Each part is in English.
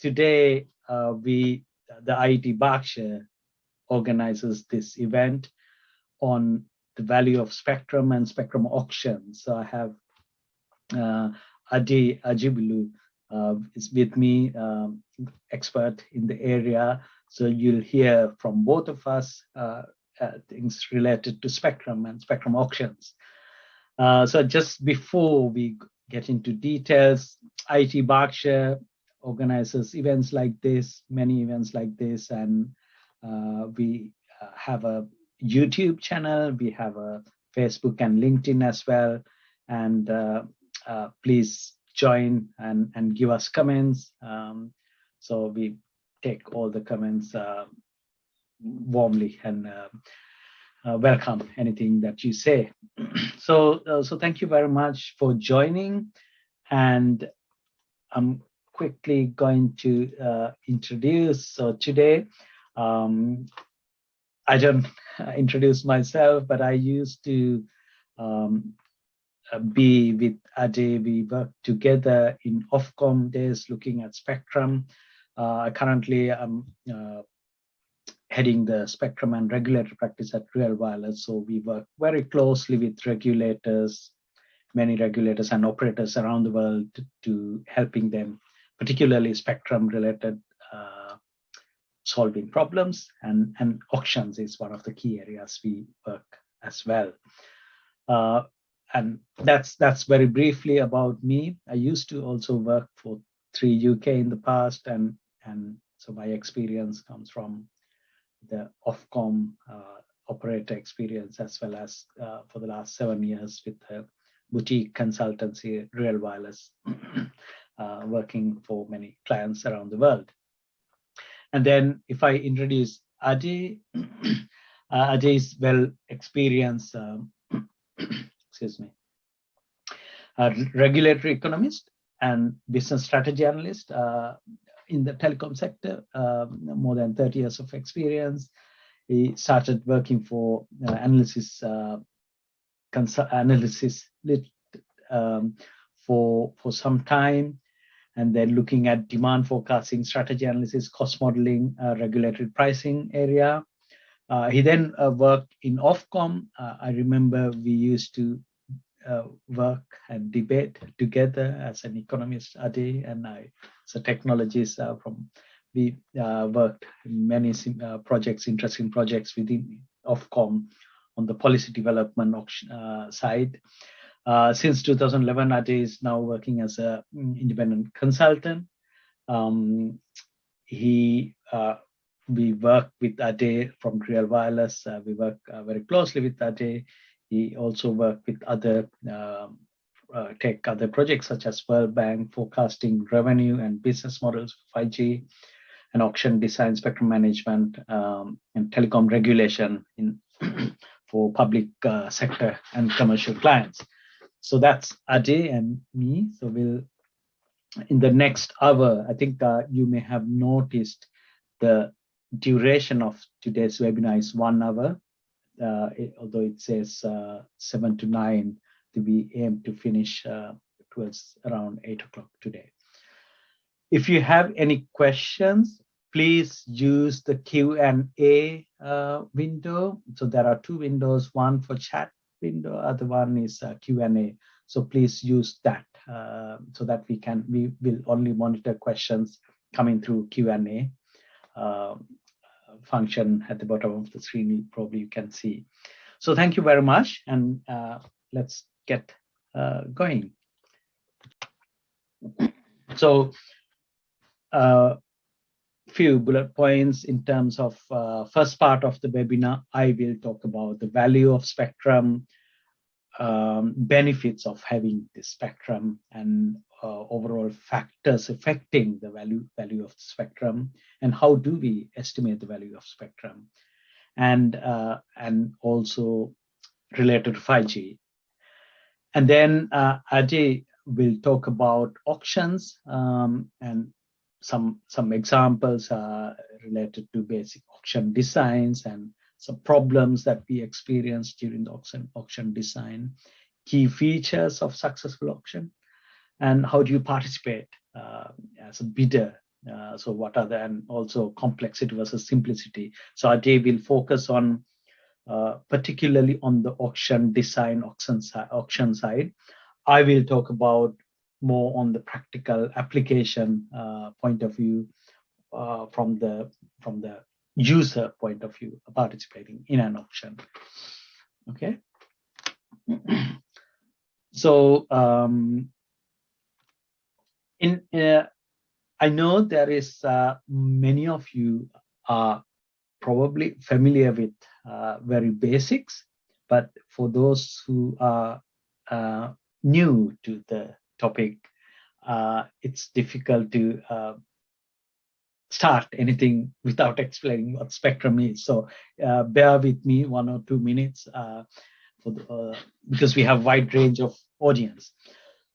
today the IIT Berkshire organizes this event on the value of spectrum and spectrum auctions. So I have Adi Ajibulu is with me, expert in the area. So you'll hear from both of us things related to spectrum and spectrum auctions. So just before we get into details, IIT Berkshire organizes events like this, many events like this, and we have a YouTube channel, we have a Facebook and LinkedIn as well, and please join and give us comments. So we take all the comments warmly and welcome anything that you say. So thank you very much for joining, and I'm quickly going to introduce. So today, I don't introduce myself, but I used to be with Ade. We worked together in Ofcom days looking at spectrum. Currently, I'm heading the spectrum and regulator practice at Real Wireless. So we work very closely with regulators, many regulators and operators around the world to helping them, particularly spectrum related solving problems, and auctions is one of the key areas we work as well. And that's very briefly about me. I used to also work for 3 UK in the past, and so my experience comes from the Ofcom operator experience, as well as for the last 7 years with the boutique consultancy Real Wireless, working for many clients around the world. And then if I introduce Adi, Adi is well experienced, excuse me, regulatory economist and business strategy analyst in the telecom sector, more than 30 years of experience. He started working for analysis for some time, and then looking at demand forecasting, strategy analysis, cost modeling, regulatory pricing area. He then worked in Ofcom. I remember we used to work and debate together as an economist, Adi, and I, as a technologist we worked in many projects, interesting projects within Ofcom on the policy development side. Since 2011, Adi is now working as an independent consultant. We work with Ade from Real Wireless. We work very closely with Ade. He also worked with other other projects such as World Bank, forecasting revenue and business models for 5G, and auction design, spectrum management, and telecom regulation for public sector and commercial clients. So that's Ade and me. So we'll, in the next hour, I think you may have noticed the duration of today's webinar is 1 hour, although it says 7 to 9, we aim to finish towards around 8 o'clock today. If you have any questions, please use the Q&A window. So there are 2 windows, one for chat window, other one is Q&A. So please use that so that we will only monitor questions coming through Q&A function at the bottom of the screen. Probably you can see. So thank you very much, and let's get going. So few bullet points in terms of first part of the webinar. I will talk about the value of spectrum, benefits of having the spectrum, and overall factors affecting the value of the spectrum, and how do we estimate the value of spectrum, and also related to 5G. And then Ajay will talk about auctions, and some examples related to basic auction designs and some problems that we experienced during the auction design, key features of successful auction, and how do you participate as a bidder So what are the, and also complexity versus simplicity. So Ajay will focus on particularly on the auction design, auction side. I will talk about more on the practical application point of view, from the user point of view participating in an auction. Okay. So I know there is many of you are probably familiar with very basics, but for those who are new to the topic, it's difficult to start anything without explaining what spectrum is. So bear with me 1 or 2 minutes because we have wide range of audience.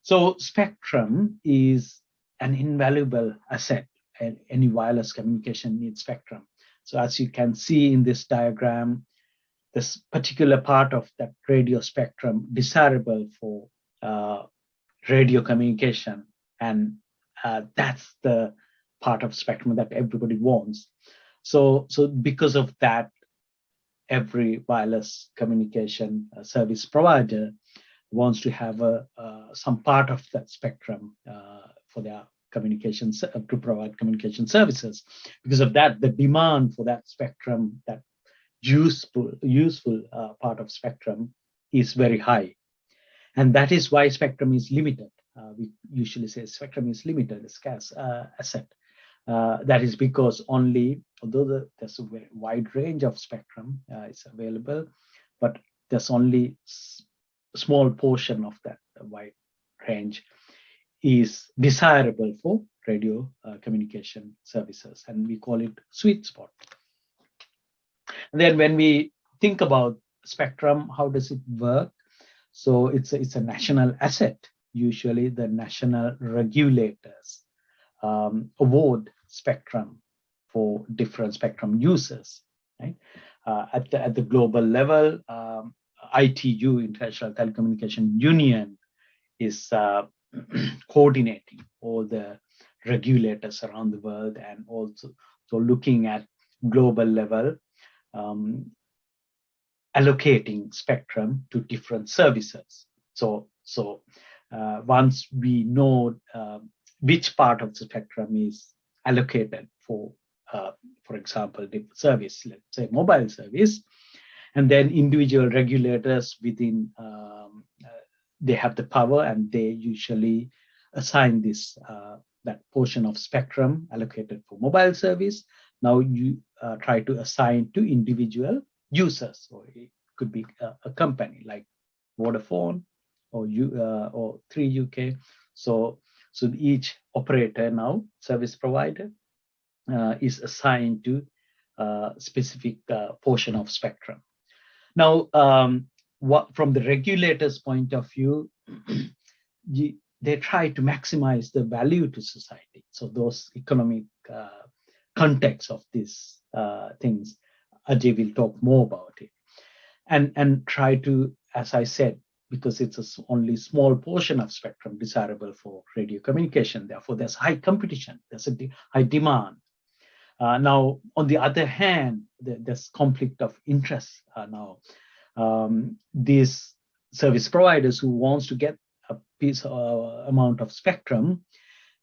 So spectrum is an invaluable asset, and any wireless communication needs spectrum. So as you can see in this diagram, this particular part of that radio spectrum desirable for radio communication, and that's the part of spectrum that everybody wants. So because of that, every wireless communication service provider wants to have some part of that spectrum for their communications, to provide communication services. Because of that, the demand for that spectrum, that useful part of spectrum, is very high, and that is why spectrum is limited. We usually say spectrum is limited, a scarce asset. That is because although there's a very wide range of spectrum is available, but there's only a small portion of that wide range is desirable for radio communication services, and we call it sweet spot. And then when we think about spectrum, how does it work? So it's a national asset. Usually the national regulators award spectrum for different spectrum users, right? At the global level, ITU, International Telecommunication Union, is coordinating all the regulators around the world, and also looking at global level, allocating spectrum to different services. So once we know which part of the spectrum is allocated for example, the service, let's say mobile service, and then individual regulators within they have the power, and they usually assign this that portion of spectrum allocated for mobile service. Now you try to assign to individual users, or it could be a company like Vodafone or 3UK. So each operator now, service provider, is assigned to a specific portion of spectrum. Now, from the regulator's point of view, they try to maximize the value to society. So those economic context of these things, Ajay will talk more about it, and try to, as I said, because it's only small portion of spectrum desirable for radio communication. Therefore, there's high competition, there's a high demand. Now, on the other hand, there's conflict of interest. Now, these service providers who wants to get a piece amount of spectrum,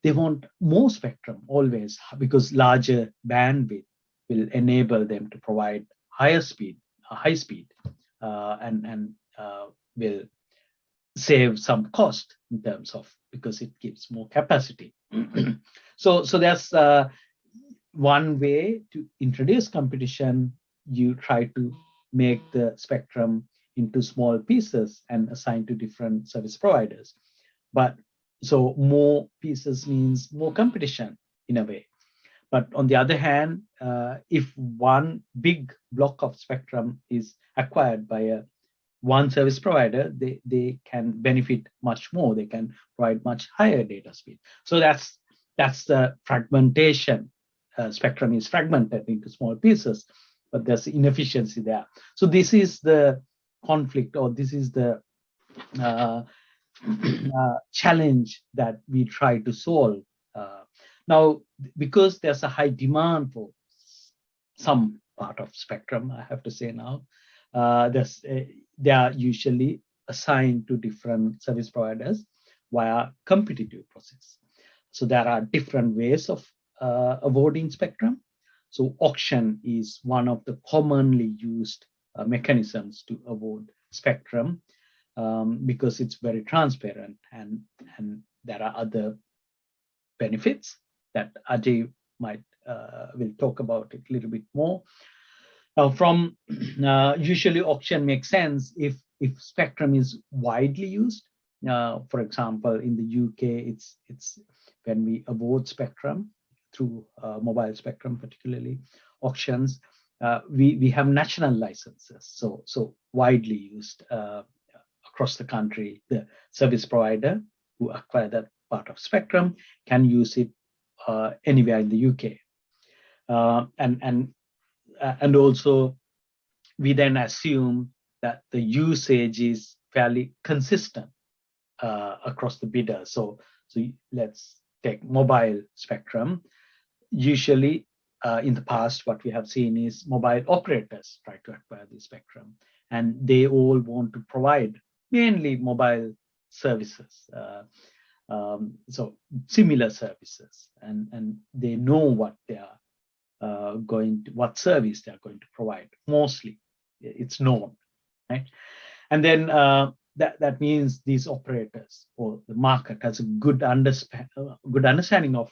they want more spectrum always, because larger bandwidth will enable them to provide high speed, and will save some cost in terms of, because it gives more capacity. So that's one way to introduce competition. You try to make the spectrum into small pieces and assign to different service providers. But so more pieces means more competition in a way. But on the other hand, if one big block of spectrum is acquired by one service provider, they can benefit much more. They can provide much higher data speed. So that's the fragmentation. Spectrum is fragmented into small pieces, but there's inefficiency there. So this is the conflict, or this is the challenge that we try to solve. Now, because there's a high demand for some part of spectrum, I have to say now, they are usually assigned to different service providers via competitive process. So there are different ways of awarding spectrum. So auction is one of the commonly used mechanisms to award spectrum, because it's very transparent, and there are other benefits that Ajay might will talk about it a little bit more. Now, from usually auction makes sense if spectrum is widely used. For example, in the UK, it's when we award spectrum through mobile spectrum, particularly auctions, we have national licenses, so widely used across the country. The service provider who acquire that part of spectrum can use it anywhere in the UK, and also we then assume that the usage is fairly consistent across the bidders. So let's take mobile spectrum. Usually, in the past, what we have seen is mobile operators try to acquire the spectrum, and they all want to provide mainly mobile services. So similar services, and they know what they are what service they are going to provide. Mostly, it's known, right? And then that means these operators or the market has a good understanding of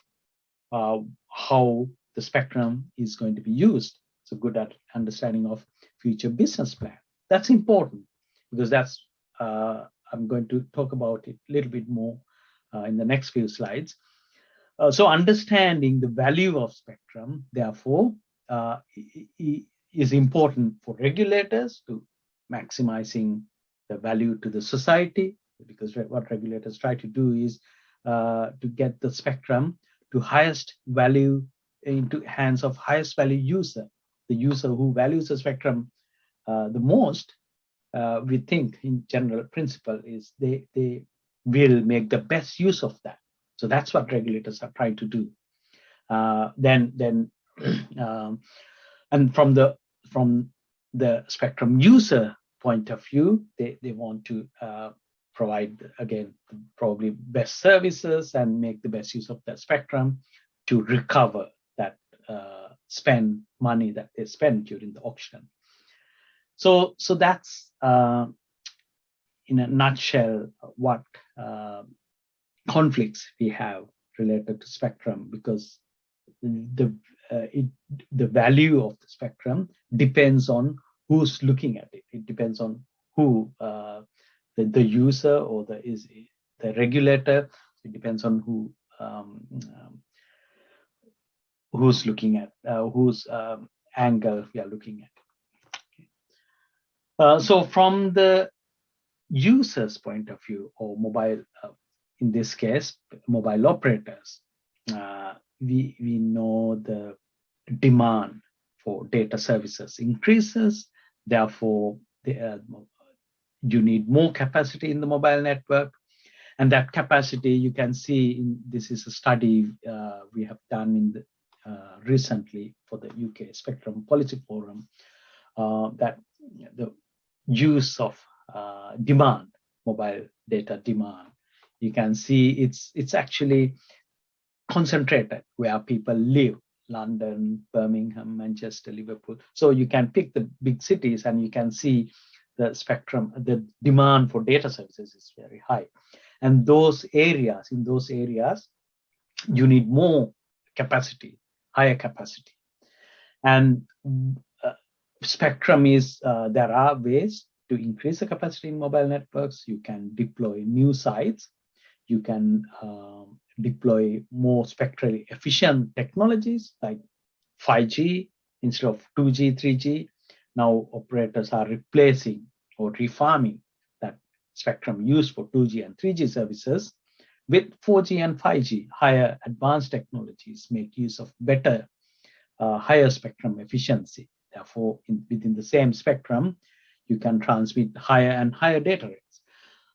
how the spectrum is going to be used. So good at understanding of future business plan. That's important, because that's I'm going to talk about it a little bit more in the next few slides. So understanding the value of spectrum, therefore, is important for regulators to maximizing the value to the society, because what regulators try to do is to get the spectrum to highest value into hands of highest value user, the user who values the spectrum the most. We think in general principle is they will make the best use of that. So that's what regulators are trying to do. And from the spectrum user point of view, they want to provide, again, probably best services and make the best use of that spectrum to recover that spend money that they spend during the auction. So that's in a nutshell what conflicts we have related to spectrum, because the value of the spectrum depends on who's looking at it. It depends on who the user or the regulator. It depends on who's looking at whose angle we are looking at. So from the user's point of view, or mobile, in this case, mobile operators, we know the demand for data services increases. Therefore, you need more capacity in the mobile network. And that capacity, you can see this is a study we have done in recently for the UK Spectrum Policy Forum, that the use of demand, mobile data demand, you can see it's actually concentrated where people live: London, Birmingham, Manchester, Liverpool. So you can pick the big cities and you can see the spectrum, the demand for data services is very high. And in those areas, you need more capacity, higher capacity. And spectrum is, there are ways to increase the capacity in mobile networks. You can deploy new sites. You can deploy more spectrally efficient technologies like 5G instead of 2G, 3G. Now operators are replacing or refarming that spectrum used for 2G and 3G services with 4G and 5G. Higher advanced technologies make use of better, higher spectrum efficiency. Therefore, within the same spectrum, you can transmit higher and higher data rates.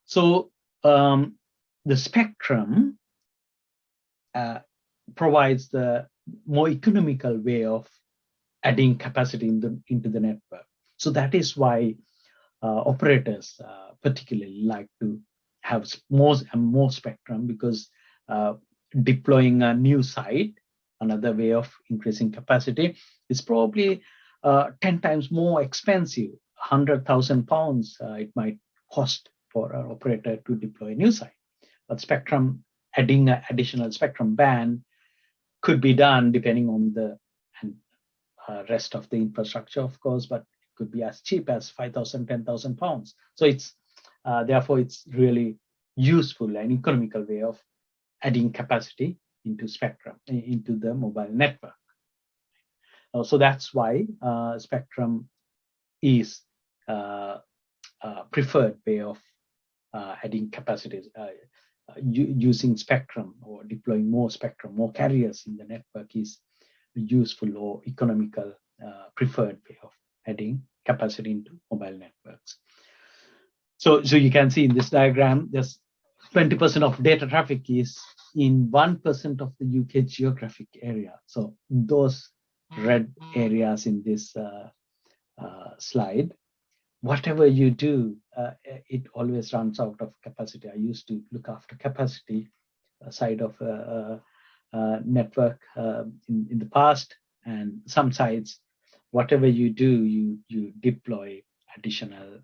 So the spectrum provides the more economical way of adding capacity into the network. So that is why operators particularly like to have more and more spectrum, because deploying a new site, another way of increasing capacity, is probably 10 times more expensive. £100,000 it might cost for an operator to deploy a new site. But spectrum, adding an additional spectrum band could be done depending on the rest of the infrastructure, of course, but it could be as cheap as £5,000, £10,000. So it's therefore it's really useful and economical way of adding capacity into spectrum, into the mobile network. So that's why spectrum is preferred way of adding capacities. Using spectrum or deploying more spectrum, more carriers in the network is a useful or economical preferred way of adding capacity into mobile networks. So you can see in this diagram, there's 20% of data traffic is in 1% of the UK geographic area. So those red areas in this slide, whatever you do, it always runs out of capacity. I used to look after capacity side of network in the past, and some sites, whatever you do, you deploy additional.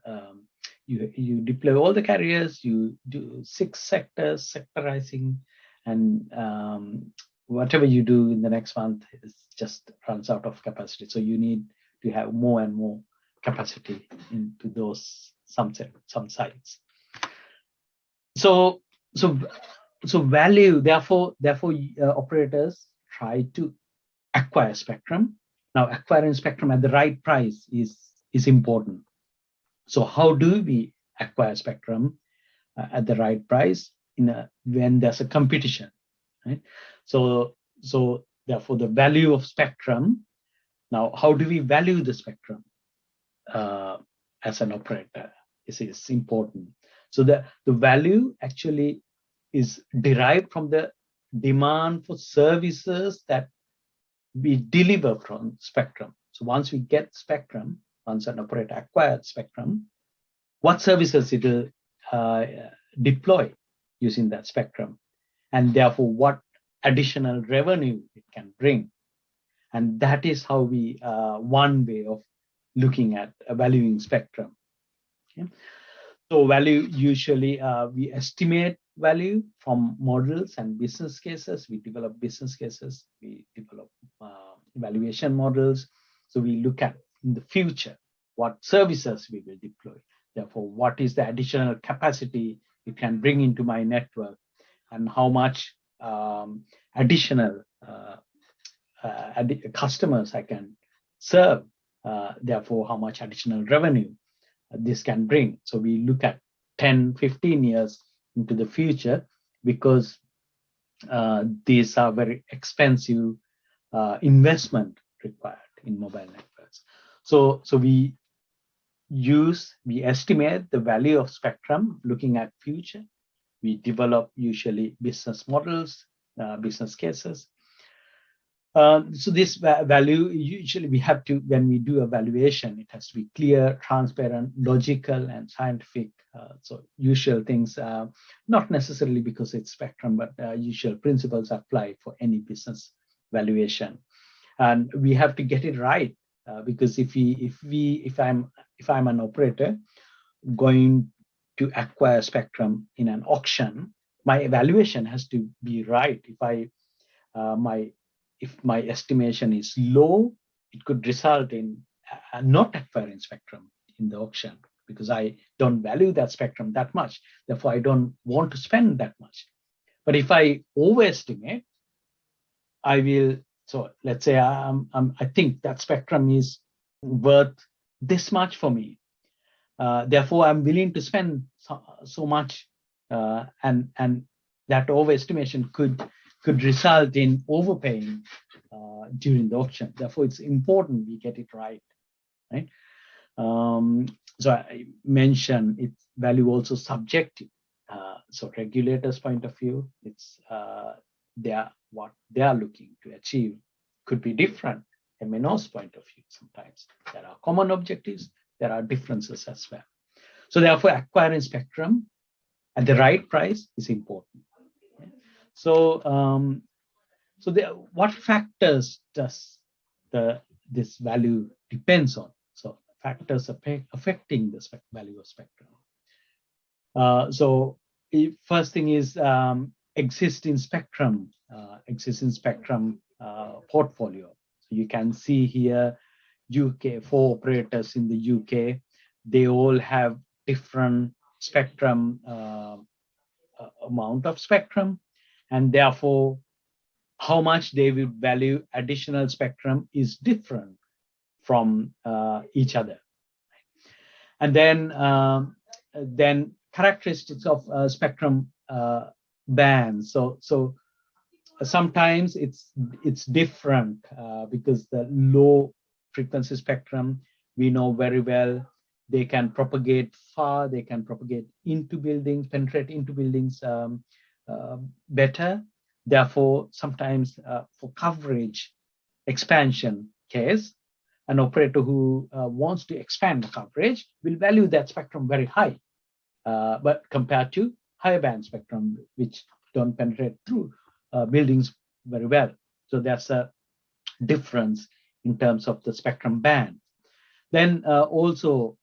You deploy all the carriers. You do 6 sectors, sectorizing, and whatever you do in the next month is just runs out of capacity. So you need to have more and more capacity into those some sites. So value. Therefore, operators try to acquire spectrum. Now, acquiring spectrum at the right price is important. So how do we acquire spectrum at the right price when there's a competition, right? So therefore, the value of spectrum. Now, how do we value the spectrum as an operator? This is important. So the value actually is derived from the demand for services that we deliver from spectrum. So once we get spectrum, once an operator acquired spectrum, what services it will deploy using that spectrum, and therefore what additional revenue it can bring. And that is how we one way of looking at valuing spectrum. Okay? So value, usually we estimate value from models and business cases. We develop business cases. We develop valuation models. So we look at in the future what services we will deploy. Therefore, what is the additional capacity you can bring into my network, and how much additional customers I can serve. Therefore, how much additional revenue this can bring. So we look at 10, 15 years into the future, because these are very expensive investment required in mobile networks. So we estimate the value of spectrum looking at future. We develop usually business models, business cases. So this value, usually we have to, when we do a valuation, it has to be clear, transparent, logical, and scientific. So usual things, not necessarily because it's spectrum, but usual principles apply for any business valuation. And we have to get it right, because if I'm an operator going to acquire spectrum in an auction, my evaluation has to be right. If my estimation is low, it could result in not acquiring spectrum in the auction, because I don't value that spectrum that much. Therefore, I don't want to spend that much. But if I overestimate, I will. So let's say I think that spectrum is worth this much for me. Therefore, I'm willing to spend so much, and that overestimation could result in overpaying during the auction. Therefore, it's important we get it right. So I mentioned its value also subjective. So regulators' point of view, it's what they are looking to achieve could be different. MNOs point of view, sometimes there are common objectives, there are differences as well. So therefore, acquiring spectrum at the right price is important. So, what factors does this value depends on? So factors affecting the value of spectrum. So first thing is existing spectrum portfolio. So you can see here UK, 4 operators in the UK, they all have different spectrum amount of spectrum, and therefore how much they will value additional spectrum is different from each other. And then characteristics of spectrum bands. So sometimes it's different because the low frequency spectrum, we know very well, they can propagate far, they can propagate into buildings, penetrate into buildings better. Therefore, sometimes for coverage expansion case, an operator who wants to expand the coverage will value that spectrum very high, but compared to higher band spectrum, which don't penetrate through buildings very well. So there's a difference in terms of the spectrum band. Then also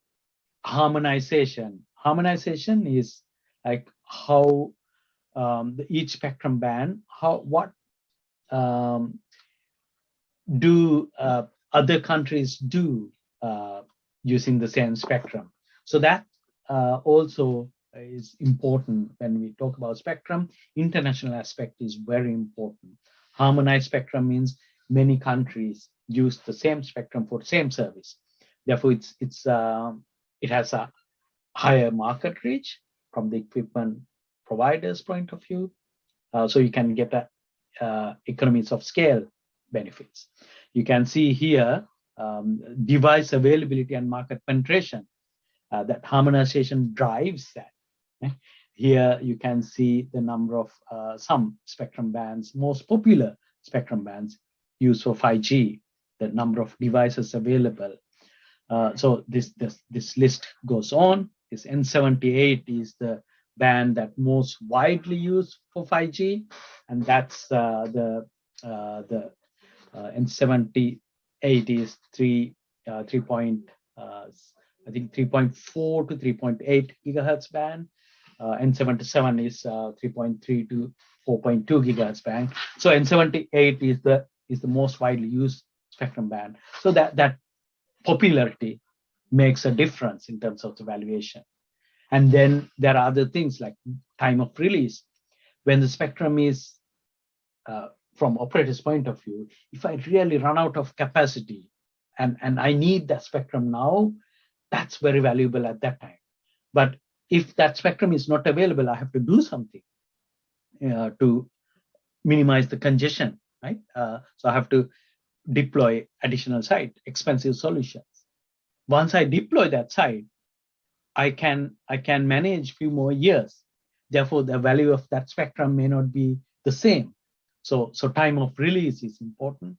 harmonization. Harmonization is like how each spectrum band, what do other countries do using the same spectrum. So that also is important when we talk about spectrum. International aspect is very important. Harmonized spectrum means many countries use the same spectrum for the same service. Therefore, it has a higher market reach from the equipment providers' point of view. So you can get economies of scale benefits. You can see here device availability and market penetration. That harmonization drives that. Here you can see the number of some spectrum bands, most popular spectrum bands used for 5G, the number of devices available. So this list goes on. This N78 is the band that most widely used for 5G, and that's the N78 is 3.4 to 3.8 gigahertz band. N77 is 3.3 to 4.2 gigahertz band. So N78 is the most widely used spectrum band. So that popularity makes a difference in terms of the valuation. And then there are other things like time of release. When the spectrum is, from operator's point of view, if I really run out of capacity and I need that spectrum now, that's very valuable at that time. But if that spectrum is not available, I have to do something to minimize the congestion, right? So I have to deploy additional site, expensive solutions. Once I deploy that site, I can manage few more years. Therefore, the value of that spectrum may not be the same. So time of release is important.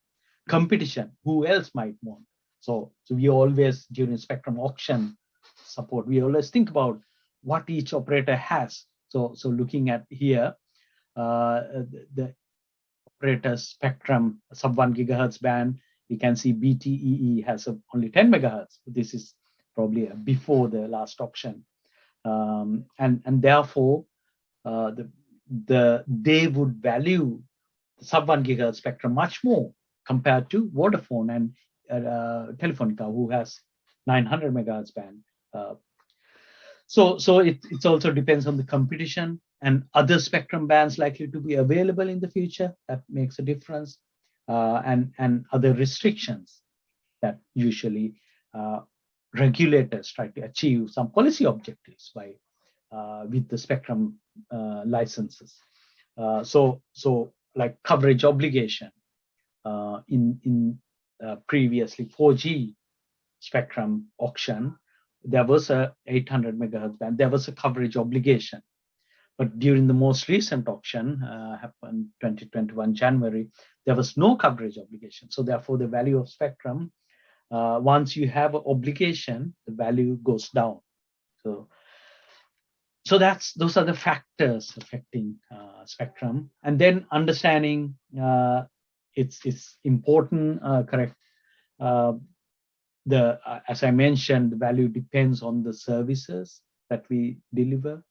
Competition, who else might want? So we always, during spectrum auction support, we always think about what each operator has. So looking at here, the operator spectrum sub 1 gigahertz band, you can see BTEE has only 10 megahertz. This is probably before the last auction, and therefore they would value the sub 1 gigahertz spectrum much more compared to Vodafone and Telefonica, who has 900 megahertz band. So it also depends on the competition and other spectrum bands likely to be available in the future. That makes a difference, and other restrictions that usually regulators try to achieve some policy objectives by with the spectrum licenses. So like coverage obligation in previously 4G spectrum auction, there was a 800 megahertz band. There was a coverage obligation. But during the most recent auction, happened 2021 January, there was no coverage obligation. So therefore, the value of spectrum, once you have an obligation, the value goes down. So those are the factors affecting spectrum. And then understanding it's important, correct. As I mentioned, the value depends on the services that we deliver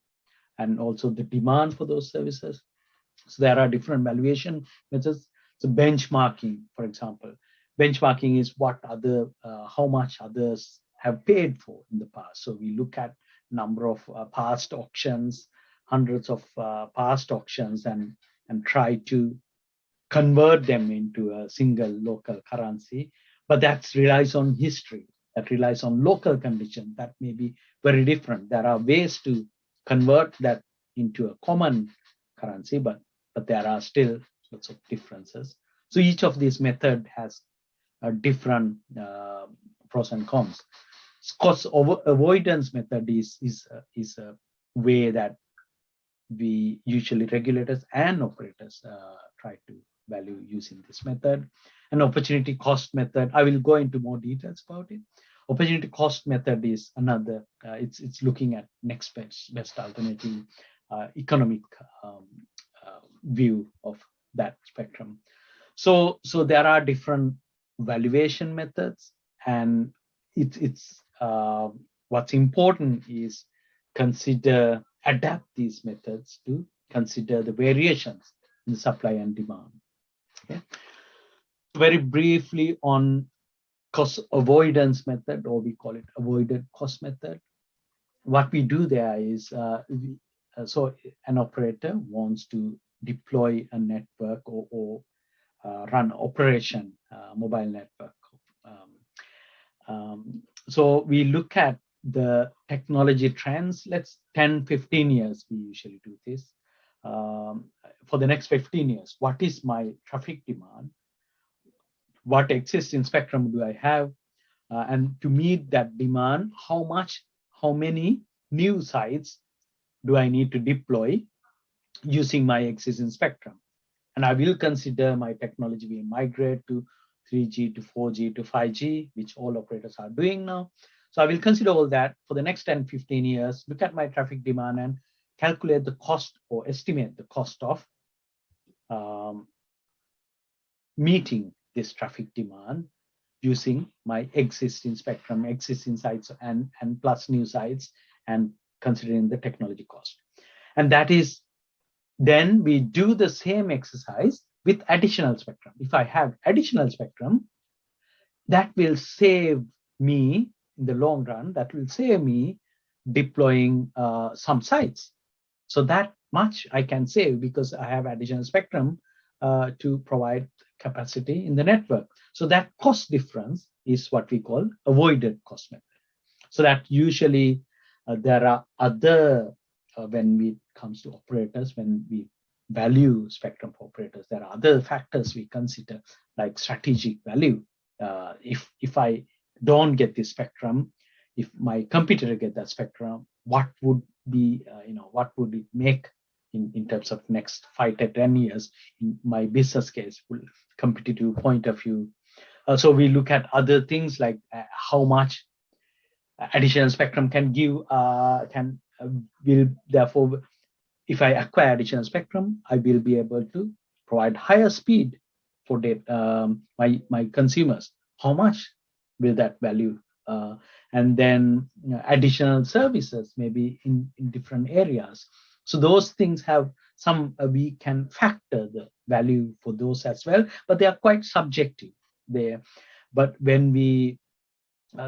and also the demand for those services. So there are different valuation methods. So benchmarking, for example, benchmarking is how much others have paid for in the past. So we look at number of past auctions, hundreds of past auctions, and try to convert them into a single local currency. But that relies on history, that relies on local conditions that may be very different. There are ways to convert that into a common currency, but there are still lots of differences. So each of these methods has a different pros and cons. Cost avoidance method is a way that we usually regulators and operators try to value using this method. An opportunity cost method, I will go into more details about it. Opportunity cost method is another, it's looking at next best alternative economic view of that spectrum. So there are different valuation methods, and it's what's important is adapt these methods to consider the variations in supply and demand. Okay. Very briefly on cost avoidance method, or we call it avoided cost method. What we do there is, so an operator wants to deploy a network or run operation, mobile network. So we look at the technology trends. Let's 10, 15 years, we usually do this. For the next 15 years, what is my traffic demand? What existing spectrum do I have? And to meet that demand, how many new sites do I need to deploy using my existing spectrum? And I will consider my technology will migrate to 3G to 4G to 5G, which all operators are doing now. So I will consider all that for the next 10, 15 years, look at my traffic demand and calculate the cost or estimate the cost of meeting this traffic demand using my existing spectrum, existing sites, and plus new sites, and considering the technology cost. And that is, then we do the same exercise with additional spectrum. If I have additional spectrum, that will save me in the long run, that will save me deploying some sites. So that much I can save because I have additional spectrum to provide capacity in the network. So that cost difference is what we call avoided cost method. So that usually there are other, when it comes to operators, when we value spectrum for operators, there are other factors we consider, like strategic value. If I don't get this spectrum, if my competitor get that spectrum, what would be, what would it make in terms of next 5 to 10 years in my business case, competitive point of view. So we look at other things like how much additional spectrum can give, will therefore, if I acquire additional spectrum, I will be able to provide higher speed for my consumers. How much will that value? And then additional services, maybe in different areas. So those things have some, we can factor the value for those as well, but they are quite subjective there. But when we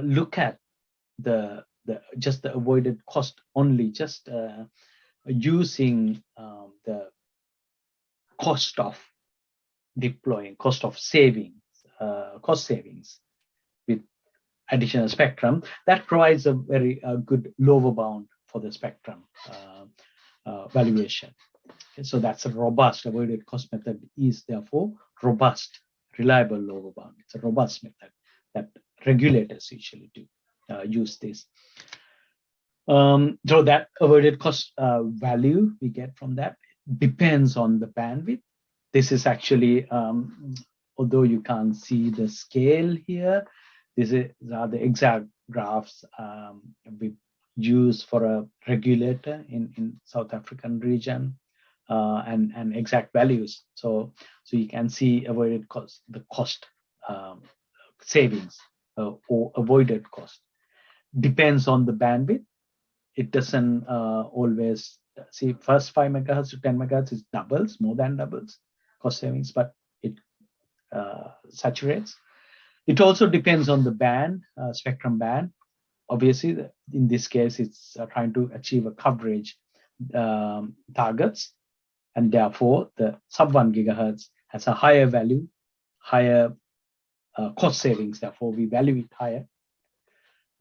look at just the avoided cost only, just using the cost of deploying, cost savings with additional spectrum, that provides a very good lower bound for the spectrum valuation. Okay, so that's a robust avoided cost method, is therefore robust, reliable lower bound. It's a robust method that regulators usually do use this. So that avoided cost value we get from that depends on the bandwidth. This is actually, although you can't see the scale here, these are the exact graphs we use for a regulator in South African region, and exact values. So you can see avoided cost, the cost savings or avoided cost depends on the bandwidth. It doesn't always see first 5 megahertz to 10 megahertz is doubles, more than doubles cost savings, but it saturates. It also depends on the band, spectrum band. Obviously, in this case, it's trying to achieve a coverage targets, and therefore the sub 1 gigahertz has a higher value, higher cost savings. Therefore, we value it higher.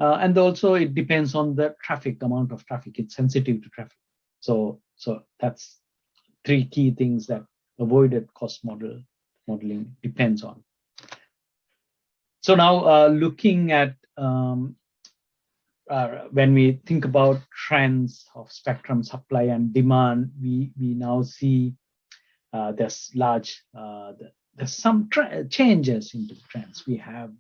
And also it depends on the traffic, amount of traffic. It's sensitive to traffic. So that's 3 key things that avoided cost modeling depends on. So now looking at when we think about trends of spectrum supply and demand, we now see there's some changes into the trends. We have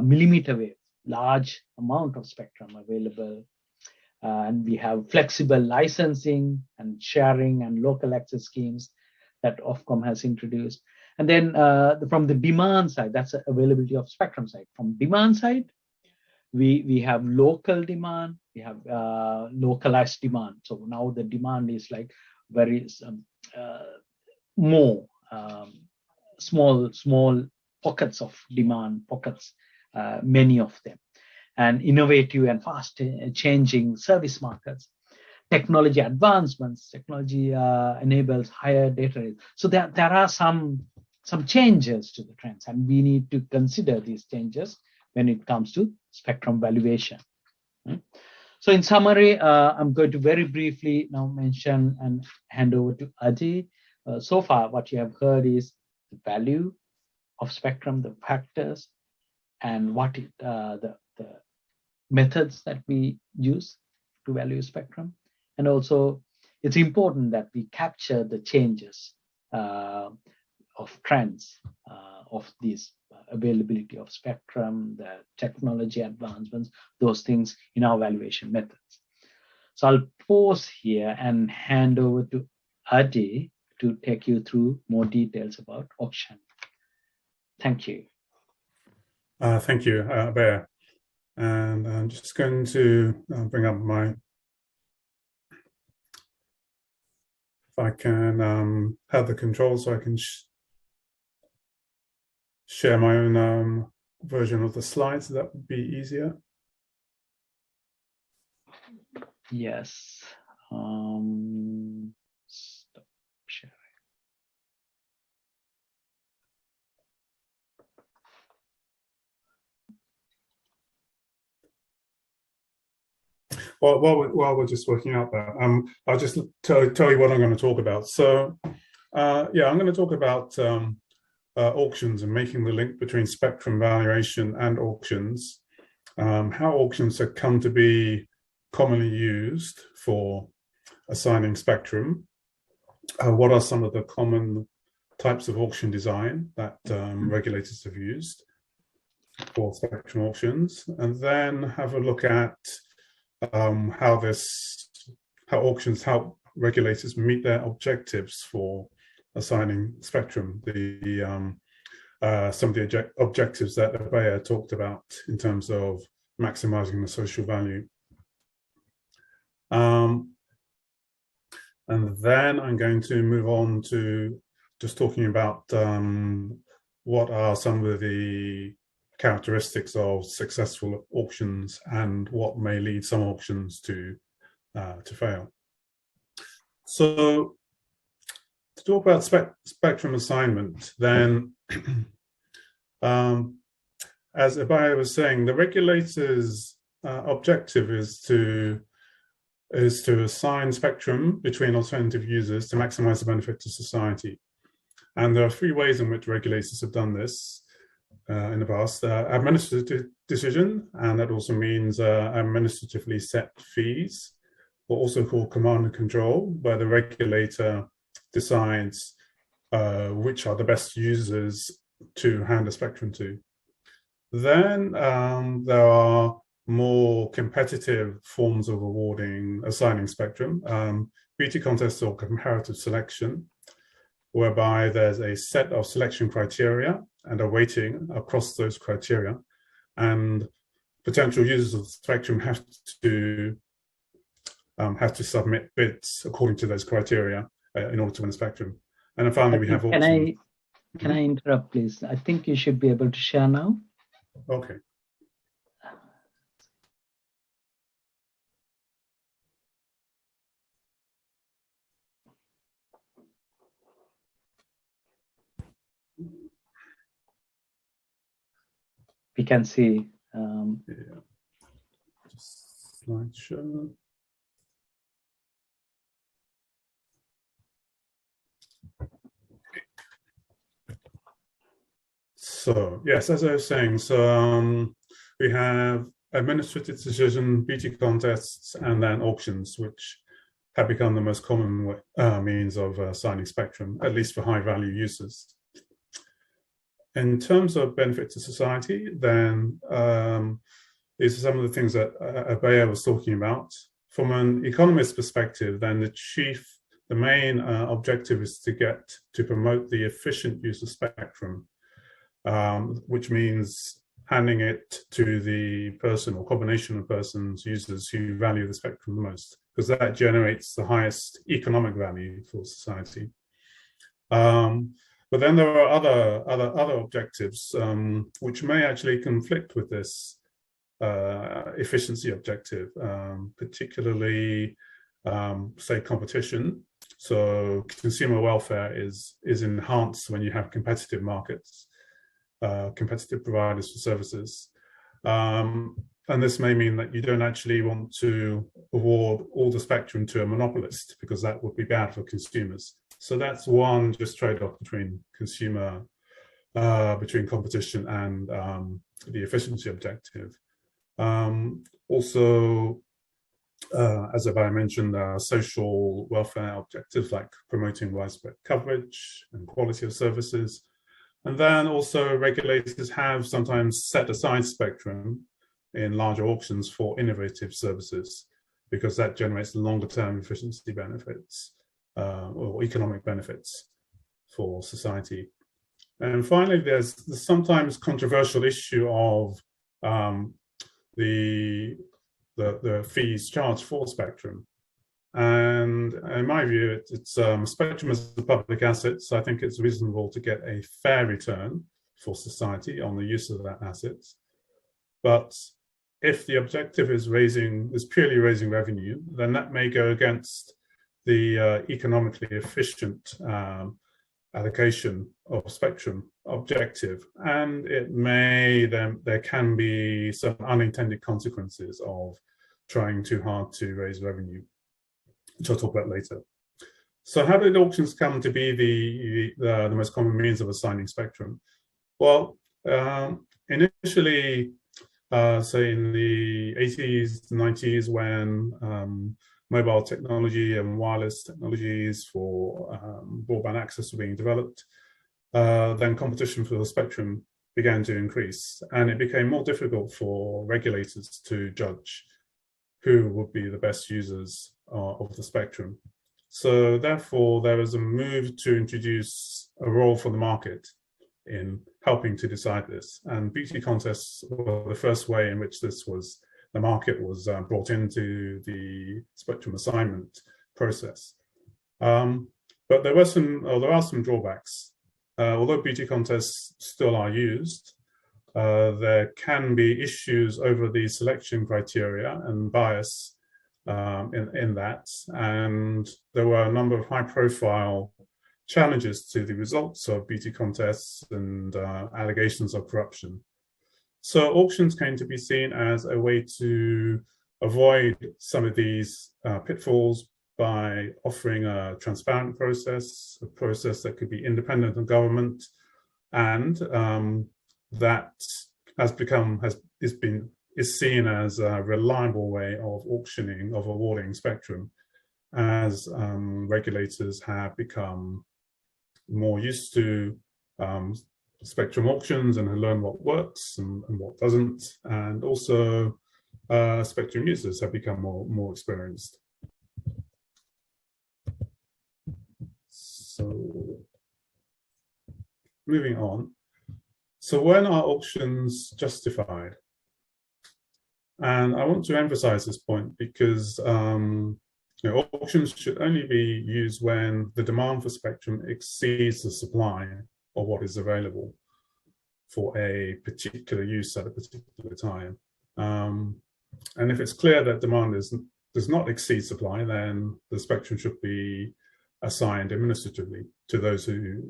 millimeter wave, large amount of spectrum available, and we have flexible licensing and sharing and local access schemes that Ofcom has introduced. And then from the demand side, that's the availability of spectrum side. From demand side, we have local demand, we have localized demand. So now the demand is like very more small pockets of demand, many of them, and innovative and fast changing service markets. Technology advancements, technology enables higher data rates. So there are some changes to the trends, and we need to consider these changes when it comes to spectrum valuation. So in summary, I'm going to very briefly now mention and hand over to Ajay. So far, what you have heard is the value of spectrum, the factors, and the methods that we use to value spectrum. And also, it's important that we capture the changes of trends of this availability of spectrum, the technology advancements, those things in our valuation methods. So I'll pause here and hand over to Ajay to take you through more details about auction. Thank you. Thank you, Bear. And I'm just going to bring up if I can have the controls so I can share my own version of the slides. That would be easier. Yes. Stop sharing. While we're just working out that, I'll just tell you what I'm going to talk about. So, yeah, I'm going to talk about auctions and making the link between spectrum valuation and auctions, how auctions have come to be commonly used for assigning spectrum, what are some of the common types of auction design that regulators have used for spectrum auctions, and then have a look at how auctions help regulators meet their objectives for assigning spectrum, some of the objectives that Abaya talked about in terms of maximizing the social value. And then I'm going to move on to just talking about what are some of the characteristics of successful auctions and what may lead some auctions to fail. So to talk about spectrum assignment, then as Abaya was saying, the regulator's objective is to assign spectrum between alternative users to maximize the benefit to society. And there are 3 ways in which regulators have done this. in the past, administrative decision, and that also means administratively set fees, or also called command and control, where the regulator decides which are the best users to hand the spectrum to. Then there are more competitive forms of awarding, assigning spectrum, beauty contests or comparative selection, whereby there's a set of selection criteria and a weighting across those criteria, and potential users of the spectrum have to submit bids according to those criteria in order to win the spectrum. And then finally, we have auction. Can I interrupt, please? I think you should be able to share now. Okay. We can see. Yeah. Just slideshow. So yes, as I was saying, so we have administrative decision, beauty contests, and then auctions, which have become the most common means of assigning spectrum, at least for high-value users. In terms of benefit to society, then these are some of the things that Abaya was talking about. From an economist perspective, then the main objective is to promote the efficient use of spectrum, which means handing it to the person or combination of persons, users who value the spectrum the most, because that generates the highest economic value for society. But then there are other objectives which may actually conflict with this efficiency objective, particularly, say, competition. So consumer welfare is enhanced when you have competitive markets, competitive providers for services. And this may mean that you don't actually want to award all the spectrum to a monopolist, because that would be bad for consumers. So that's one just trade-off between between competition and the efficiency objective. Also, as I mentioned, social welfare objectives like promoting widespread coverage and quality of services. And then also regulators have sometimes set aside spectrum in larger auctions for innovative services, because that generates longer-term efficiency benefits or economic benefits for society. And finally, there's the sometimes controversial issue of the fees charged for spectrum. And in my view, it's spectrum is a public asset, so I think it's reasonable to get a fair return for society on the use of that asset. But if the objective is purely raising revenue, then that may go against the economically efficient allocation of spectrum objective, and there can be some unintended consequences of trying too hard to raise revenue, which I'll talk about later. So how did auctions come to be the most common means of assigning spectrum? Well, initially, say in the 80s, 90s, when mobile technology and wireless technologies for broadband access were being developed, then competition for the spectrum began to increase, and it became more difficult for regulators to judge who would be the best users of the spectrum. So therefore, there was a move to introduce a role for the market in helping to decide this. And beauty contests were the first way in which the market was brought into the spectrum assignment process. But there are some drawbacks. Although beauty contests still are used, there can be issues over the selection criteria and bias in that. And there were a number of high-profile challenges to the results of beauty contests and allegations of corruption. So auctions came to be seen as a way to avoid some of these pitfalls by offering a transparent process, a process that could be independent of government, and that is seen as a reliable way of auctioning, of awarding spectrum, as regulators have become more used to spectrum auctions and have learned what works and what doesn't, and also spectrum users have become more experienced. So moving on. So when are auctions justified? And I want to emphasize this point because auctions should only be used when the demand for spectrum exceeds the supply of what is available for a particular use at a particular time. And if it's clear that demand does not exceed supply, then the spectrum should be assigned administratively to those who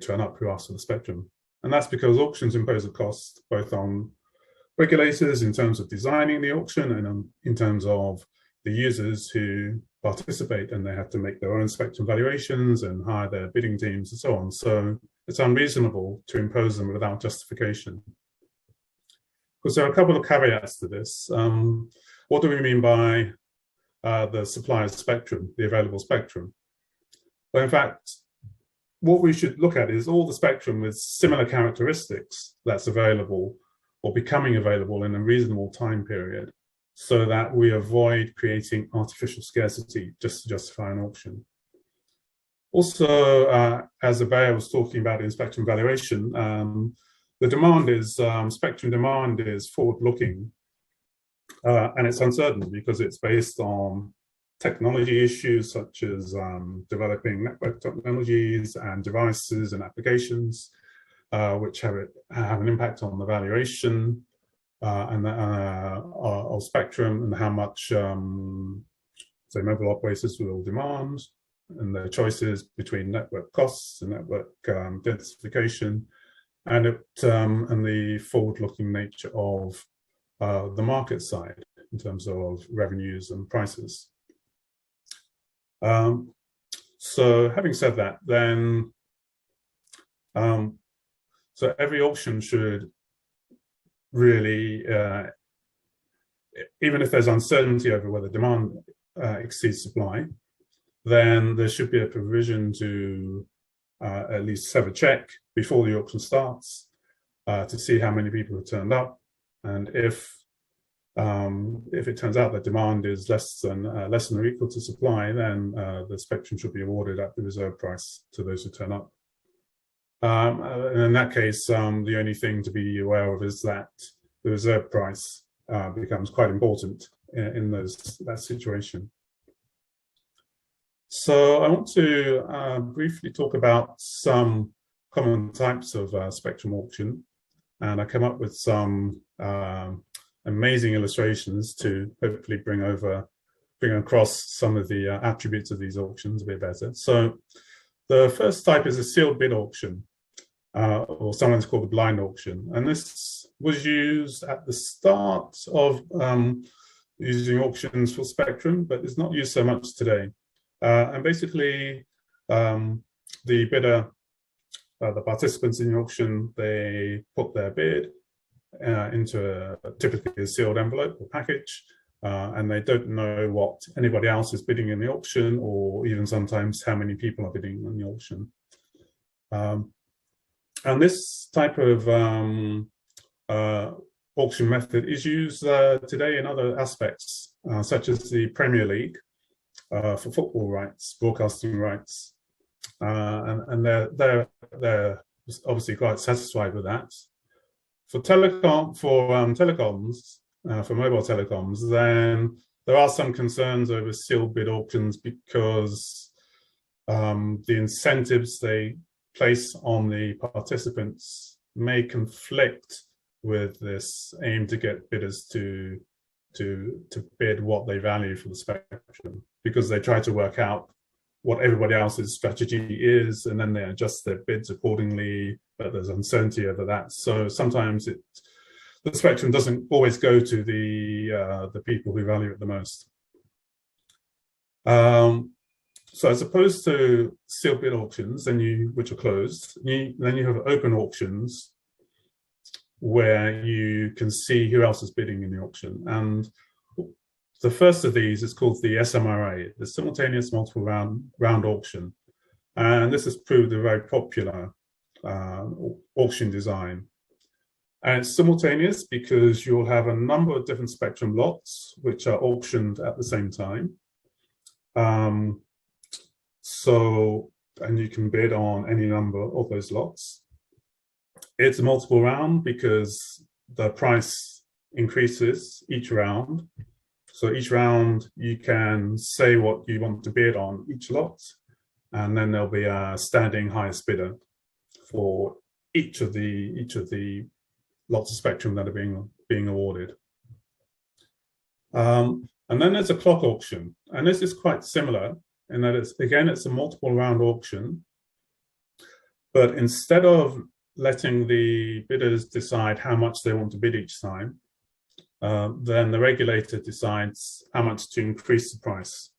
turn up, who ask for the spectrum. And that's because auctions impose a cost both on regulators in terms of designing the auction and in terms of the users who participate, and they have to make their own spectrum valuations and hire their bidding teams and so on. So it's unreasonable to impose them without justification. Because there are a couple of caveats to this. What do we mean by the supply of spectrum, the available spectrum? Well, in fact, what we should look at is all the spectrum with similar characteristics that's available or becoming available in a reasonable time period, so that we avoid creating artificial scarcity just to justify an auction. Also, as Abhay was talking about in spectrum valuation, the demand is, spectrum demand is forward-looking, and it's uncertain because it's based on technology issues such as developing network technologies and devices and applications, which have an impact on the valuation of spectrum and how much, say, mobile operators will demand, and their choices between network costs and network densification, and the forward-looking nature of the market side in terms of revenues and prices. So having said that, then so every auction should really, even if there's uncertainty over whether demand exceeds supply, then there should be a provision to at least have a check before the auction starts to see how many people have turned up, and if it turns out that demand is less than or equal to supply, then the spectrum should be awarded at the reserve price to those who turn up. And in that case, the only thing to be aware of is that the reserve price becomes quite important in that situation. So I want to briefly talk about some common types of spectrum auction, and I come up with some amazing illustrations to hopefully bring across some of the attributes of these auctions a bit better. So the first type is a sealed bid auction, or sometimes called a blind auction. And this was used at the start of using auctions for spectrum, but it's not used so much today. And basically, the bidder, the participants in the auction, they put their bid into typically a sealed envelope or package, and they don't know what anybody else is bidding in the auction, or even sometimes how many people are bidding in the auction. And this type of auction method is used today in other aspects, such as the Premier League for football rights, broadcasting rights, and they're obviously quite satisfied with that. For telecoms, for mobile telecoms, then there are some concerns over sealed bid auctions because the incentives they place on the participants may conflict with this aim to get bidders to bid what they value for the spectrum, because they try to work out what everybody else's strategy is, and then they adjust their bids accordingly, but there's uncertainty over that. So sometimes the spectrum doesn't always go to the people who value it the most. So as opposed to sealed bid auctions, which are closed, then you have open auctions, where you can see who else is bidding in the auction. And the first of these is called the SMRA, the Simultaneous Multiple Round Auction. And this has proved a very popular auction design. And it's simultaneous because you'll have a number of different spectrum lots which are auctioned at the same time. And you can bid on any number of those lots. It's a multiple round because the price increases each round. So each round you can say what you want to bid on each lot, and then there'll be a standing highest bidder for each of the lots of spectrum that are being awarded. And then there's a clock auction, and this is quite similar in that it's a multiple round auction, but instead of letting the bidders decide how much they want to bid each time, then the regulator decides how much to increase the price.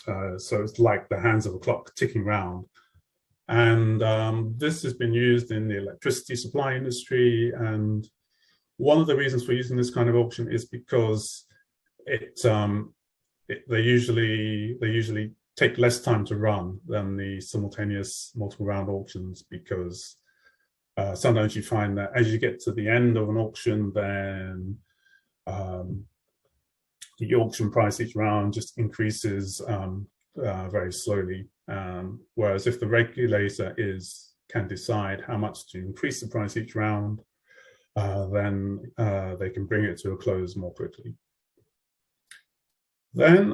So it's like the hands of a clock ticking round. And this has been used in the electricity supply industry. And one of the reasons for using this kind of auction is because they usually take less time to run than the simultaneous multiple round auctions, because sometimes you find that as you get to the end of an auction, then the auction price each round just increases very slowly. Whereas if the regulator can decide how much to increase the price each round, then they can bring it to a close more quickly. Then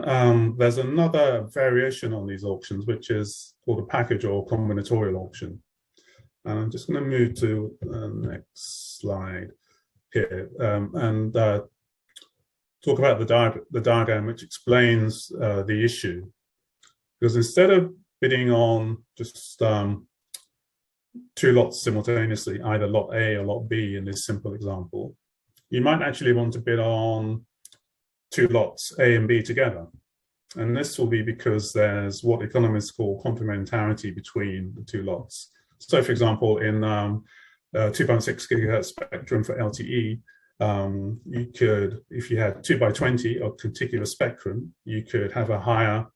there's another variation on these auctions, which is called a package or combinatorial auction. And I'm just going to move to the next slide here and talk about the diagram which explains the issue. Because instead of bidding on just two lots simultaneously, either lot A or lot B in this simple example, you might actually want to bid on two lots A and B together. And this will be because there's what economists call complementarity between the two lots. So for example, in 2.6 gigahertz spectrum for LTE, you could, if you had 2x20 of contiguous spectrum, you could have a higher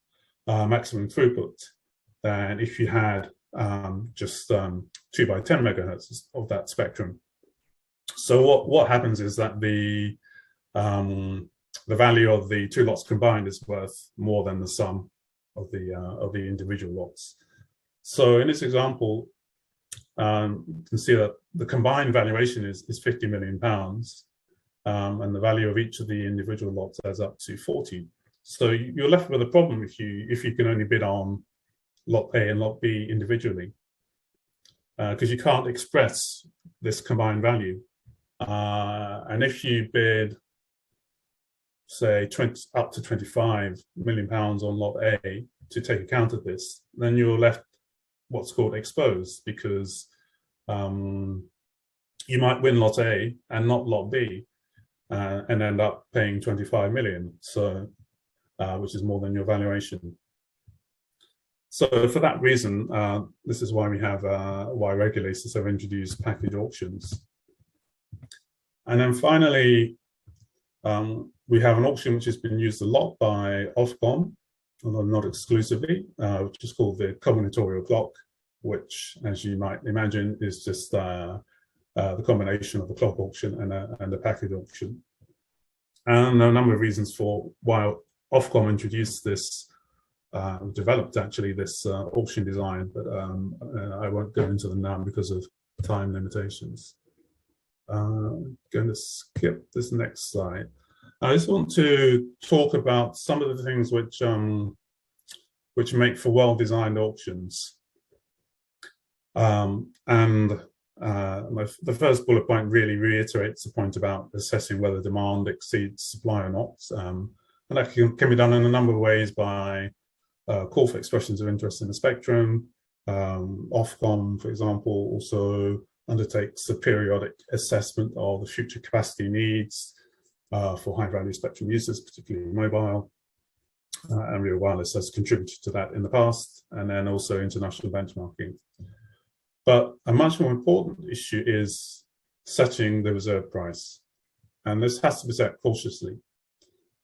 maximum throughput than if you had just 2x10 megahertz of that spectrum. So what happens is that the value of the two lots combined is worth more than the sum of the individual lots. So in this example, you can see that the combined valuation is £50 million, and the value of each of the individual lots adds up to 40. So you're left with a problem if you can only bid on lot A and lot B individually, because you can't express this combined value. And if you bid, say, up to £25 million on lot A to take account of this, then you're left what's called exposed, because you might win lot A and not lot B, and end up paying 25 million, so which is more than your valuation. So for that reason, this is why we have why regulators have introduced package auctions. And then finally, we have an auction which has been used a lot by Ofcom, although not exclusively, which is called the combinatorial clock, which, as you might imagine, is just the combination of a clock auction and a package auction. And there are a number of reasons for why Ofcom introduced this, developed actually this auction design, but I won't go into them now because of time limitations. I'm going to skip this next slide. I just want to talk about some of the things which make for well-designed auctions. The first bullet point really reiterates the point about assessing whether demand exceeds supply or not. And that can be done in a number of ways by call for expressions of interest in the spectrum. Ofcom, for example, also undertakes a periodic assessment of the future capacity needs for high-value spectrum users, particularly mobile. And Real Wireless has contributed to that in the past, and then also international benchmarking. But a much more important issue is setting the reserve price. And this has to be set cautiously,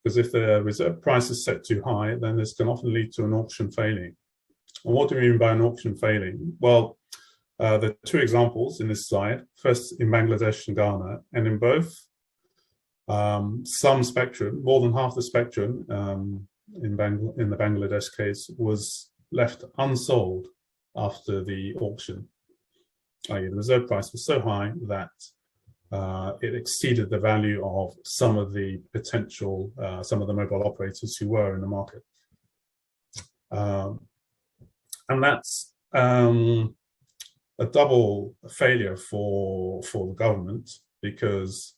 because if the reserve price is set too high, then this can often lead to an auction failing. And what do we mean by an auction failing? Well, there are two examples in this slide. First, in Bangladesh and Ghana, and in both, some spectrum, more than half the spectrum in the Bangladesh case, was left unsold after the auction. The reserve price was so high that it exceeded the value of some of the potential, some of the mobile operators who were in the market. And that's a double failure for the government, because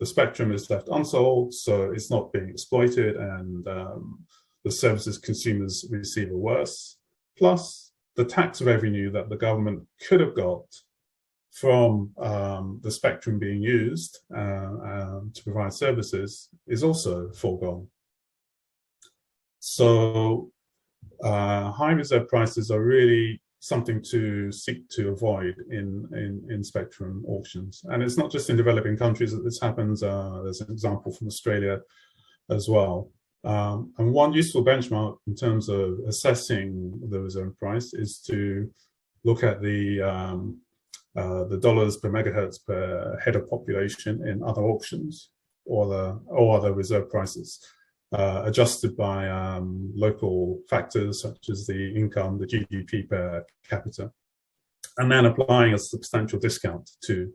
the spectrum is left unsold, so it's not being exploited, and the services consumers receive are worse. Plus, the tax revenue that the government could have got from the spectrum being used to provide services is also foregone. So high reserve prices are really something to seek to avoid in spectrum auctions. And it's not just in developing countries that this happens. There's an example from Australia as well. And one useful benchmark in terms of assessing the reserve price is to look at the dollars per megahertz per head of population in other auctions, or other reserve prices, adjusted by local factors such as the income, the GDP per capita, and then applying a substantial discount to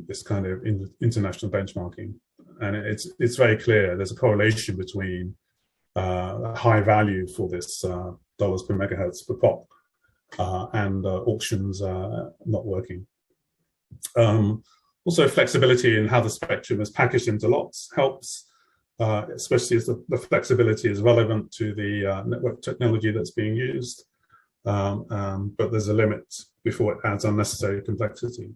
this kind of international benchmarking. And it's very clear there's a correlation between high value for this dollars per megahertz per pop and auctions not working. Also, flexibility in how the spectrum is packaged into lots helps, especially as the flexibility is relevant to the network technology that's being used. But there's a limit before it adds unnecessary complexity.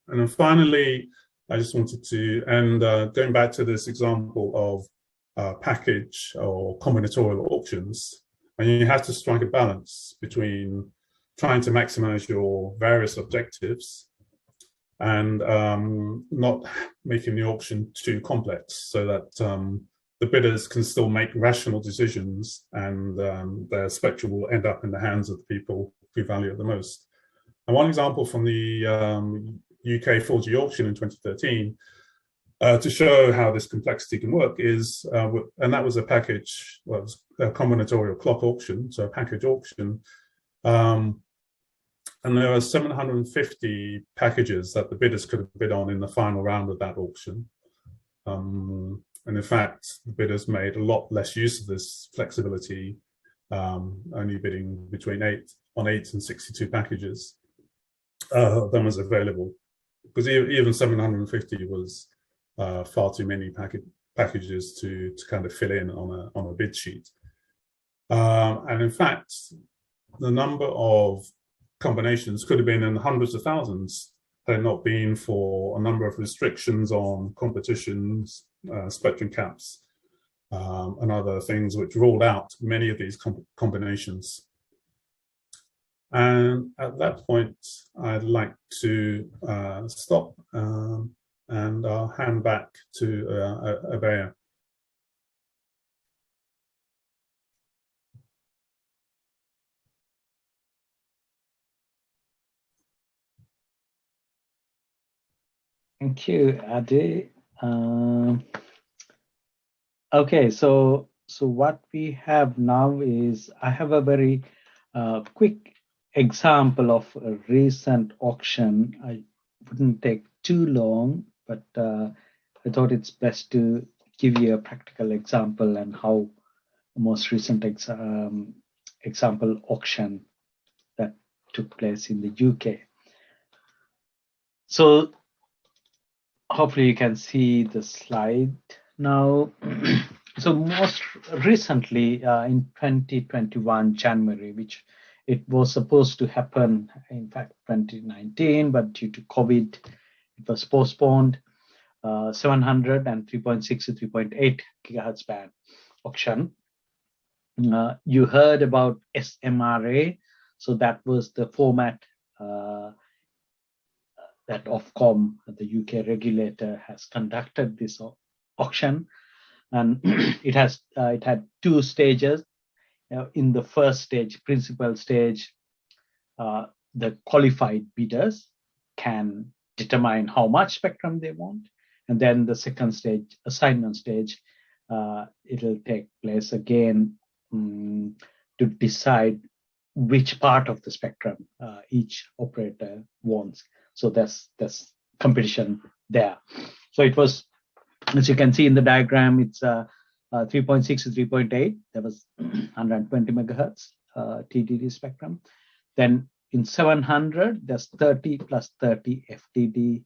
And then finally, I just wanted to end going back to this example of package or combinatorial auctions. And you have to strike a balance between trying to maximize your various objectives and not making the auction too complex, so that the bidders can still make rational decisions, and their spectrum will end up in the hands of the people who value it the most. And one example from the UK 4G auction in 2013 to show how this complexity can work is, and that was a package, well, it was a combinatorial clock auction, so a package auction. And there are 750 packages that the bidders could have bid on in the final round of that auction. And in fact, the bidders made a lot less use of this flexibility, only bidding between 8 and 62 packages than was available, because even 750 was far too many packages to kind of fill in on a bid sheet. And in fact, the number of combinations could have been in the hundreds of thousands had it not been for a number of restrictions on competitions, spectrum caps, and other things which ruled out many of these combinations. And at that point, I'd like to stop and I'll hand back to Abaya. Thank you, Ade. Okay, so what we have now is, I have a very quick example of a recent auction. I wouldn't take too long, but I thought it's best to give you a practical example and how the most recent example auction that took place in the UK. So hopefully you can see the slide now. So most recently in 2021 January, which it was supposed to happen, in fact 2019, but due to COVID it was postponed. 700 and 3.6 to 3.8 gigahertz band auction. You heard about SMRA, so that was the format that Ofcom, the UK regulator, has conducted this auction, and it had two stages. In the first stage, principal stage, the qualified bidders can determine how much spectrum they want, and then the second stage, assignment stage, it'll take place again to decide which part of the spectrum each operator wants. So there's competition there. So it was, as you can see in the diagram, it's 3.6 to 3.8. There was 120 megahertz TDD spectrum. Then in 700, there's 30 plus 30 FDD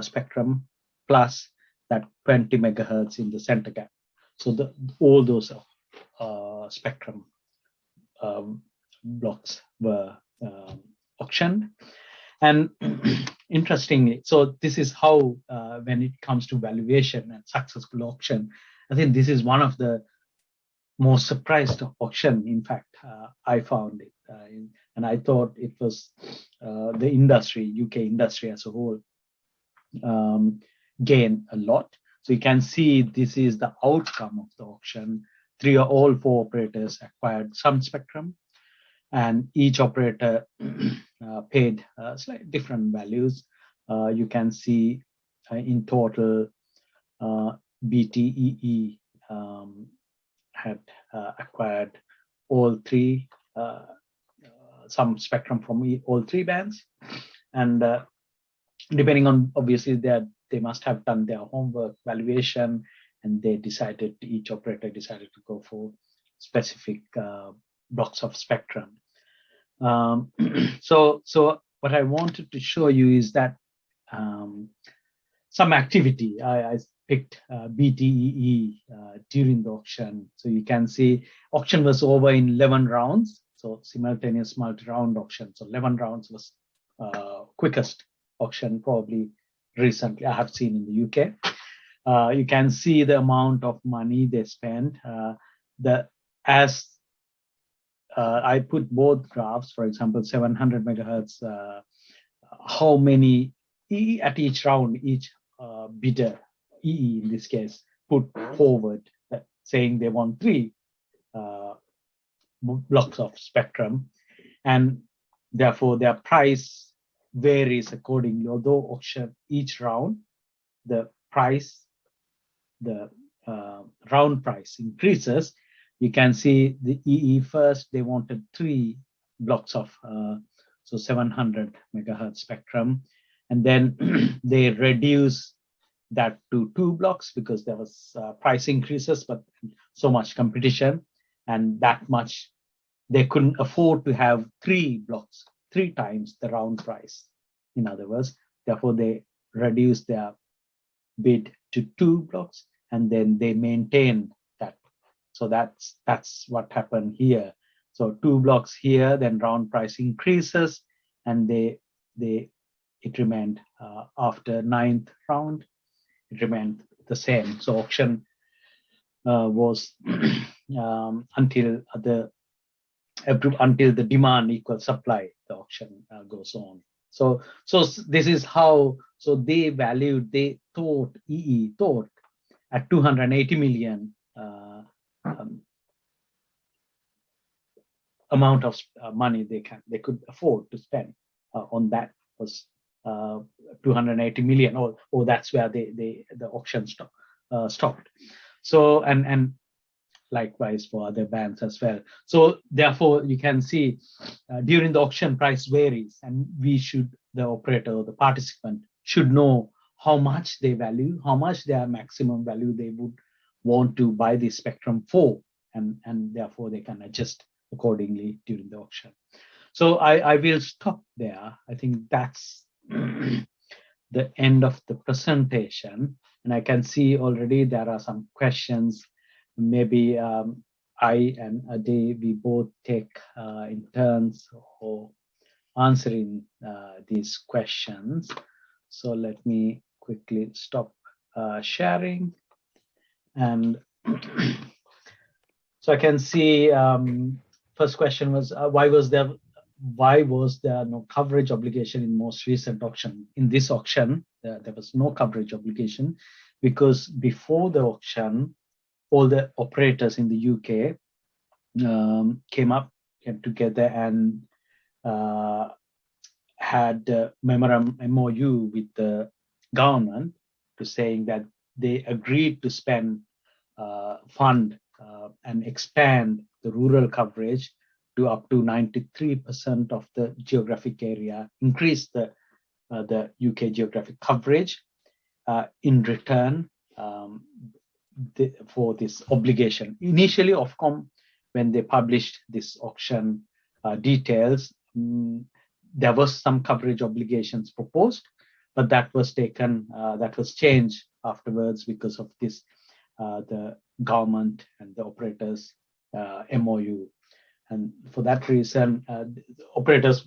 spectrum plus that 20 megahertz in the center gap. So all those spectrum blocks were auctioned. And interestingly, so this is how when it comes to valuation and successful auction, I think this is one of the most surprised auction. In fact, I found it, and I thought it was the industry, UK industry as a whole, gain a lot. So you can see this is the outcome of the auction. All four operators acquired some spectrum, and each operator paid slightly different values. You can see in total, BTEE had acquired all three, some spectrum from all three bands, and depending on, obviously, they must have done their homework valuation, and each operator decided to go for specific blocks of spectrum. So what I wanted to show you is that some activity. I picked BTEE during the auction. So you can see auction was over in 11 rounds. So simultaneous multi-round auction. So 11 rounds was quickest auction probably recently I have seen in the UK. You can see the amount of money they spent. I put both graphs, for example, 700 megahertz, how many at each round, each bidder, EE in this case, put forward saying they want 3 blocks of spectrum, and therefore their price varies accordingly. Although auction each round, the round price increases. You can see the EE first, they wanted 3 blocks of 700 megahertz spectrum, and then they reduce that to 2 blocks because there was price increases, but so much competition, and that much they couldn't afford to have 3 blocks, 3 times the round price. In other words, therefore they reduced their bid to 2 blocks, and then they maintained that. So that's what happened here. So 2 blocks here, then round price increases, and it remained after 9th round, it remained the same. So auction was until the demand equals supply, the auction goes on. So this is how. So they thought EE thought at 280 million amount of money they could afford to spend on that was 280 million, or that's where the auction stopped. So and likewise for other bands as well. So therefore you can see during the auction price varies, and the operator or the participant should know how much they value, how much their maximum value they would want to buy the spectrum for, and therefore they can adjust accordingly during the auction. So I will stop there. I think that's the end of the presentation, and I can see already there are some questions. Maybe I and Ade, we both take in turns or answering these questions. So let me quickly stop sharing. And so I can see first question was, why was there why was there no coverage obligation in most recent auction? In this auction, there was no coverage obligation because before the auction, all the operators in the UK came together and had a memorandum MOU with the government to saying that they agreed to spend fund and expand the rural coverage to up to 93% of the geographic area, increase the UK geographic coverage in return for this obligation. Initially, Ofcom, when they published this auction details, there was some coverage obligations proposed, but that was changed afterwards because of this, the government and the operators MOU. And for that reason, operators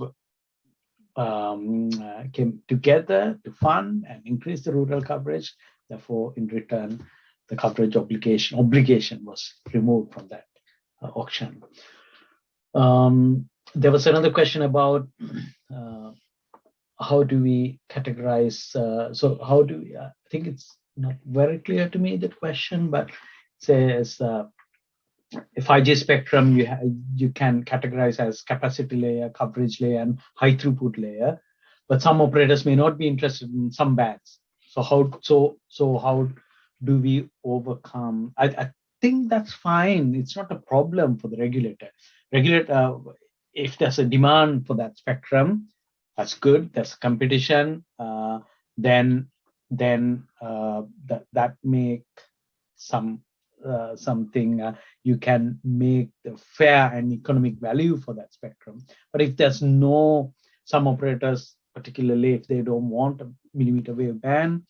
came together to fund and increase the rural coverage. Therefore, in return, the coverage obligation was removed from that auction. There was another question about how do we categorize? I think it's not very clear to me, the question, but it says if 5G spectrum, you can categorize as capacity layer, coverage layer, and high throughput layer, but some operators may not be interested in some bands. So how do we overcome? I think that's fine. It's not a problem for the regulator. If there's a demand for that spectrum, that's good. There's competition. Then that make something you can make the fair and economic value for that spectrum. But if there's some operators, particularly if they don't want a millimeter wave band,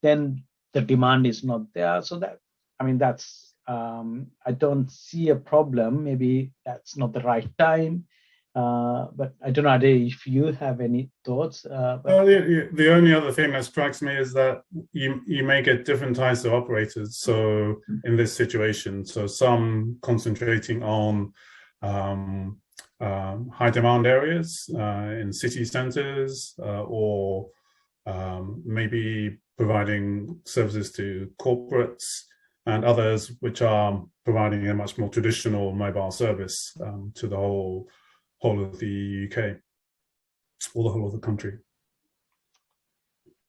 then the demand is not there. So that's I don't see a problem. Maybe that's not the right time. But I don't know, Ade, if you have any thoughts. The only other thing that strikes me is that you may get different types of operators. So in this situation, so some concentrating on high demand areas in city centers, or maybe providing services to corporates, and others which are providing a much more traditional mobile service to the whole of the UK or the whole of the country.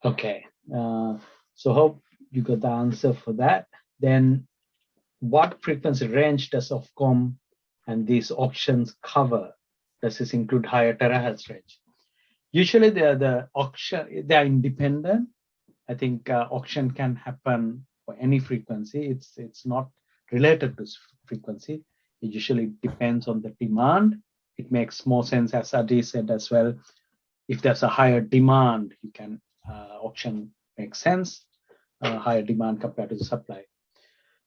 Okay, so hope you got the answer for that. Then what frequency range does Ofcom and these auctions cover? Does this include higher terahertz range? Usually they are independent. I think auction can happen for any frequency. It's not related to frequency. It usually depends on the demand. It makes more sense, as Adi said as well. If there's a higher demand, you can auction makes sense. Higher demand compared to the supply.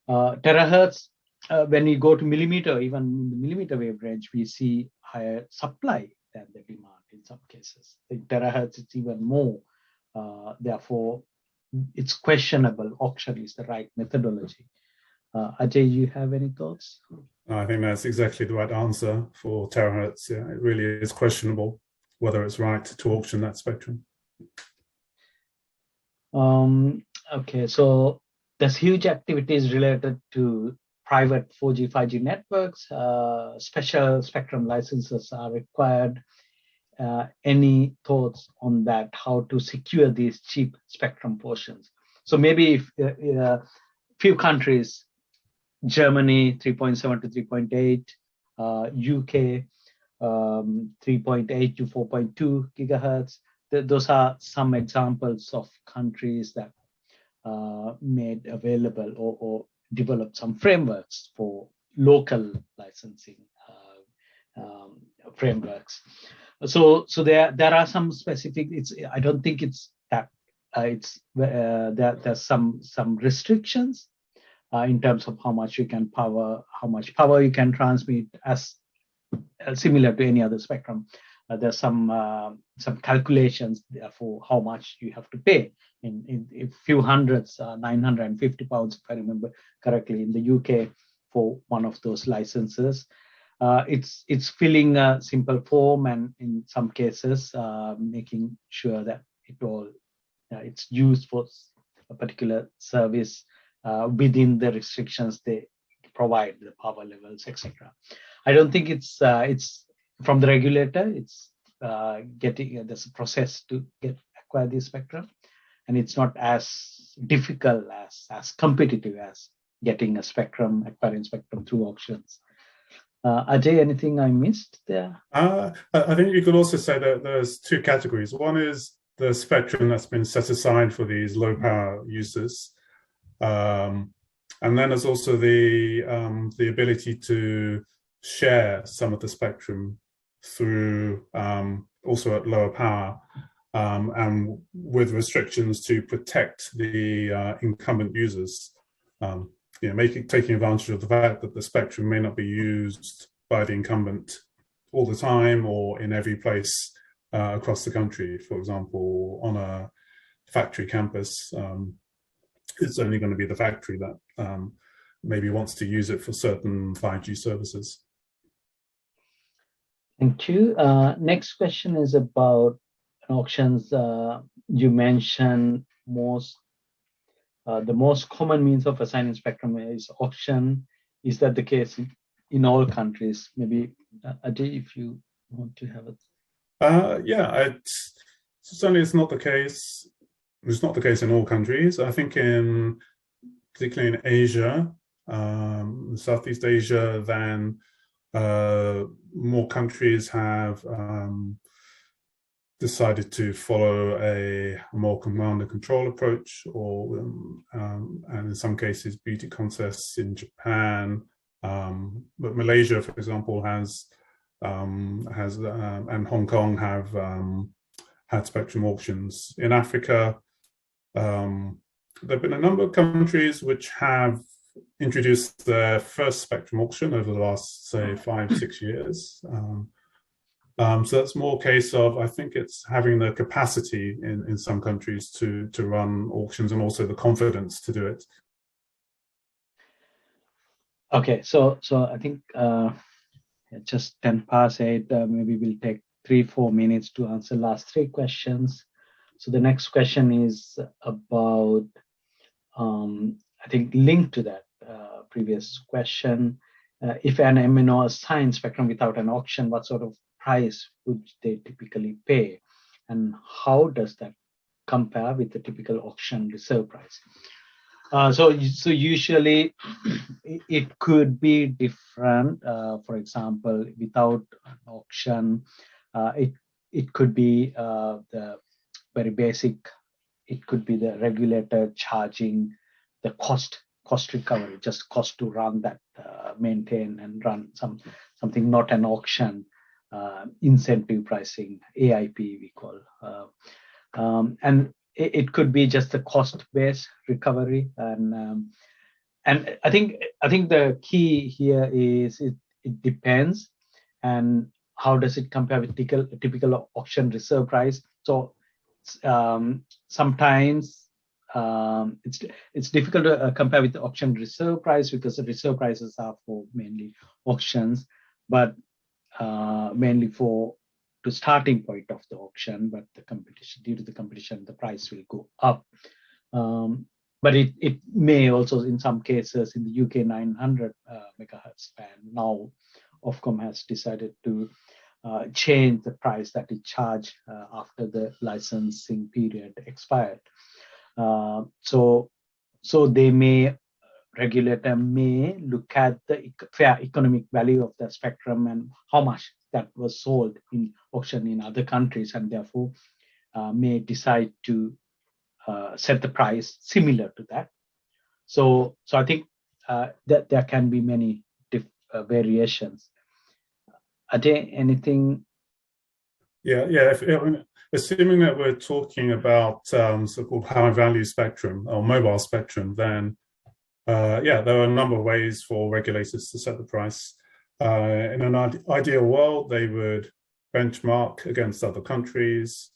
Terahertz, when you go to millimeter, even in the millimeter wave range, we see higher supply than the demand in some cases. In terahertz, it's even more. Therefore, it's questionable. Auction is the right methodology. Ajay, you have any thoughts? I think that's exactly the right answer for terahertz. Yeah, it really is questionable whether it's right to auction that spectrum. Okay, so there's huge activities related to private 4G, 5G networks. Special spectrum licenses are required. Any thoughts on that? How to secure these cheap spectrum portions? So maybe if few countries, Germany 3.7 to 3.8, UK 3.8 to 4.2 gigahertz. Those are some examples of countries that made available or developed some frameworks for local licensing frameworks. So there are some specific. I don't think it's that. There's some restrictions in terms of how much power you can transmit, as similar to any other spectrum. There's some calculations for how much you have to pay in a few hundreds, 950 pounds, if I remember correctly, in the UK for one of those licenses. It's filling a simple form, and in some cases making sure that it's used for a particular service within the restrictions they provide, the power levels, etc. I don't think it's from the regulator. It's getting there's a process to acquire the spectrum, and it's not as difficult as competitive as getting acquiring spectrum through auctions. Ajay, anything I missed there? I think you could also say that there's two categories. One is the spectrum that's been set aside for these low power users. And then there's also the ability to share some of the spectrum through also at lower power, and with restrictions to protect the incumbent users. Taking advantage of the fact that the spectrum may not be used by the incumbent all the time or in every place across the country. For example, on a factory campus, it's only going to be the factory that maybe wants to use it for certain 5G services. Thank you. Next question is about auctions. You mentioned the most common means of assigning spectrum is auction. Is that the case in all countries? Maybe Ajay, if you want to have it. Certainly it's not the case. It's not the case in all countries. I think particularly in Asia, Southeast Asia, then more countries have decided to follow a more command and control approach, or and in some cases beauty contests in Japan. But Malaysia, for example, has and Hong Kong have had spectrum auctions. In Africa, there have been a number of countries which have introduced their first spectrum auction over the last, say, 5-6 years. So that's more a case of, I think it's having the capacity in some countries to run auctions, and also the confidence to do it. Okay, so I think just 10:08. Maybe we'll take 3-4 minutes to answer last 3 questions. So the next question is about, I think, linked to that previous question. If an MNO assigns spectrum without an auction, what sort of price would they typically pay, and how does that compare with the typical auction reserve price? So usually it could be different. For example, without an auction, it could be the very basic. It could be the regulator charging the cost recovery, just cost to run that, maintain and run something, not an auction. Incentive pricing, AIP we call, and it could be just the cost-based recovery, and I think the key here is it depends, and how does it compare with typical auction reserve price? So sometimes it's difficult to compare with the auction reserve price, because the reserve prices are for mainly auctions, but mainly to starting point of the auction, but due to the competition, the price will go up. But it may also, in some cases, in the UK 900 megahertz band, now Ofcom has decided to change the price that it charged after the licensing period expired. So regulator may look at the fair economic value of the spectrum and how much that was sold in auction in other countries, and therefore may decide to set the price similar to that. So I think that there can be many variations. Ajay, anything? Yeah. Assuming that we're talking about so-called high value spectrum or mobile spectrum, then there are a number of ways for regulators to set the price. In an ideal world, they would benchmark against other countries,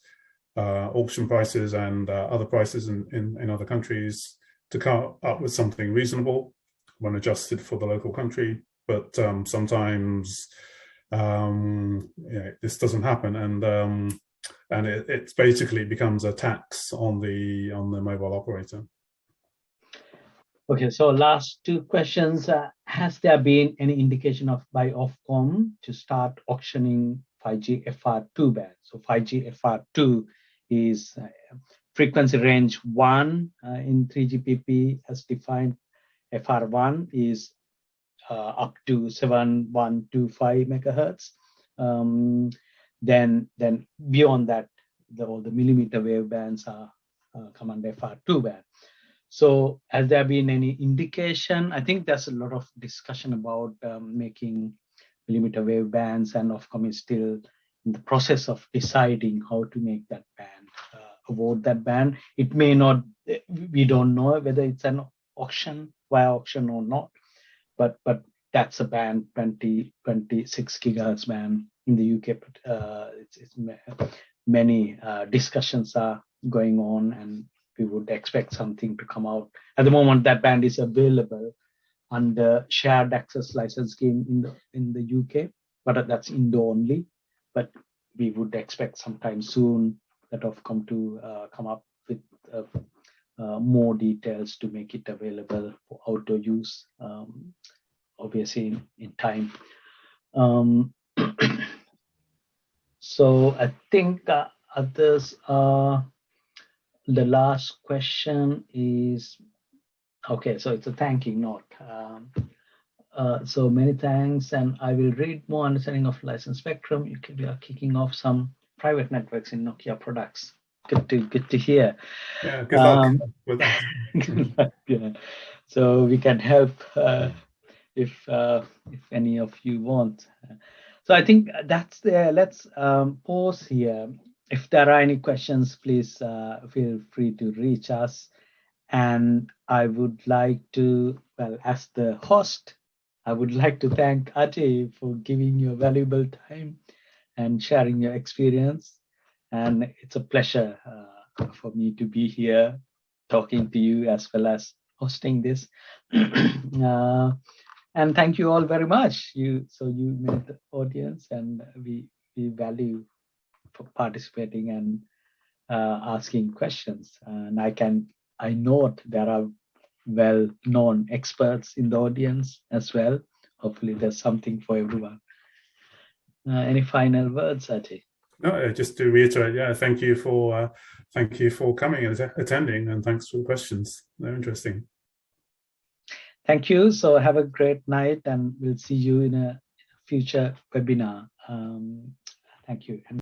auction prices and other prices in other countries, to come up with something reasonable when adjusted for the local country. but sometimes this doesn't happen, and it basically becomes a tax on the mobile operator. Okay, so last two questions. Has there been any indication by Ofcom to start auctioning 5G FR2 band? So 5G FR2 is frequency range 1 in 3GPP as defined. FR1 is up to 7125 megahertz. Then beyond that, all the millimeter wave bands are come under FR2 band. So has there been any indication? I think there's a lot of discussion about making millimeter wave bands, and Ofcom is still in the process of deciding how to make that band, award that band. It may not, we don't know whether it's an auction, via auction or not, but that's a band, 26 gigahertz band in the UK. Many discussions are going on, and we would expect something to come out. At the moment, that band is available under shared access license scheme in the UK, but that's Indo only. But we would expect sometime soon that Ofcom to come up with more details to make it available for outdoor use, obviously in time. So I think others are. The last question is, okay, so it's a thanking note. So many thanks, and I will read more understanding of license spectrum. We are kicking off some private networks in Nokia products. Good to hear. Yeah, good luck with that. Yeah. So we can help if any of you want. So I think that's there. Let's pause here. If there are any questions, please feel free to reach us. And I would like to, well, as the host, I would like to thank Ajay for giving your valuable time and sharing your experience. And it's a pleasure for me to be here talking to you as well as hosting this. And thank you all very much. You made the audience, and we value for participating and asking questions. And I know there are well-known experts in the audience as well. Hopefully there's something for everyone. Any final words, Ajay? No, just to reiterate, yeah, thank you for coming and attending, and thanks for the questions. They're interesting. Thank you. So have a great night, and we'll see you in a future webinar. Thank you.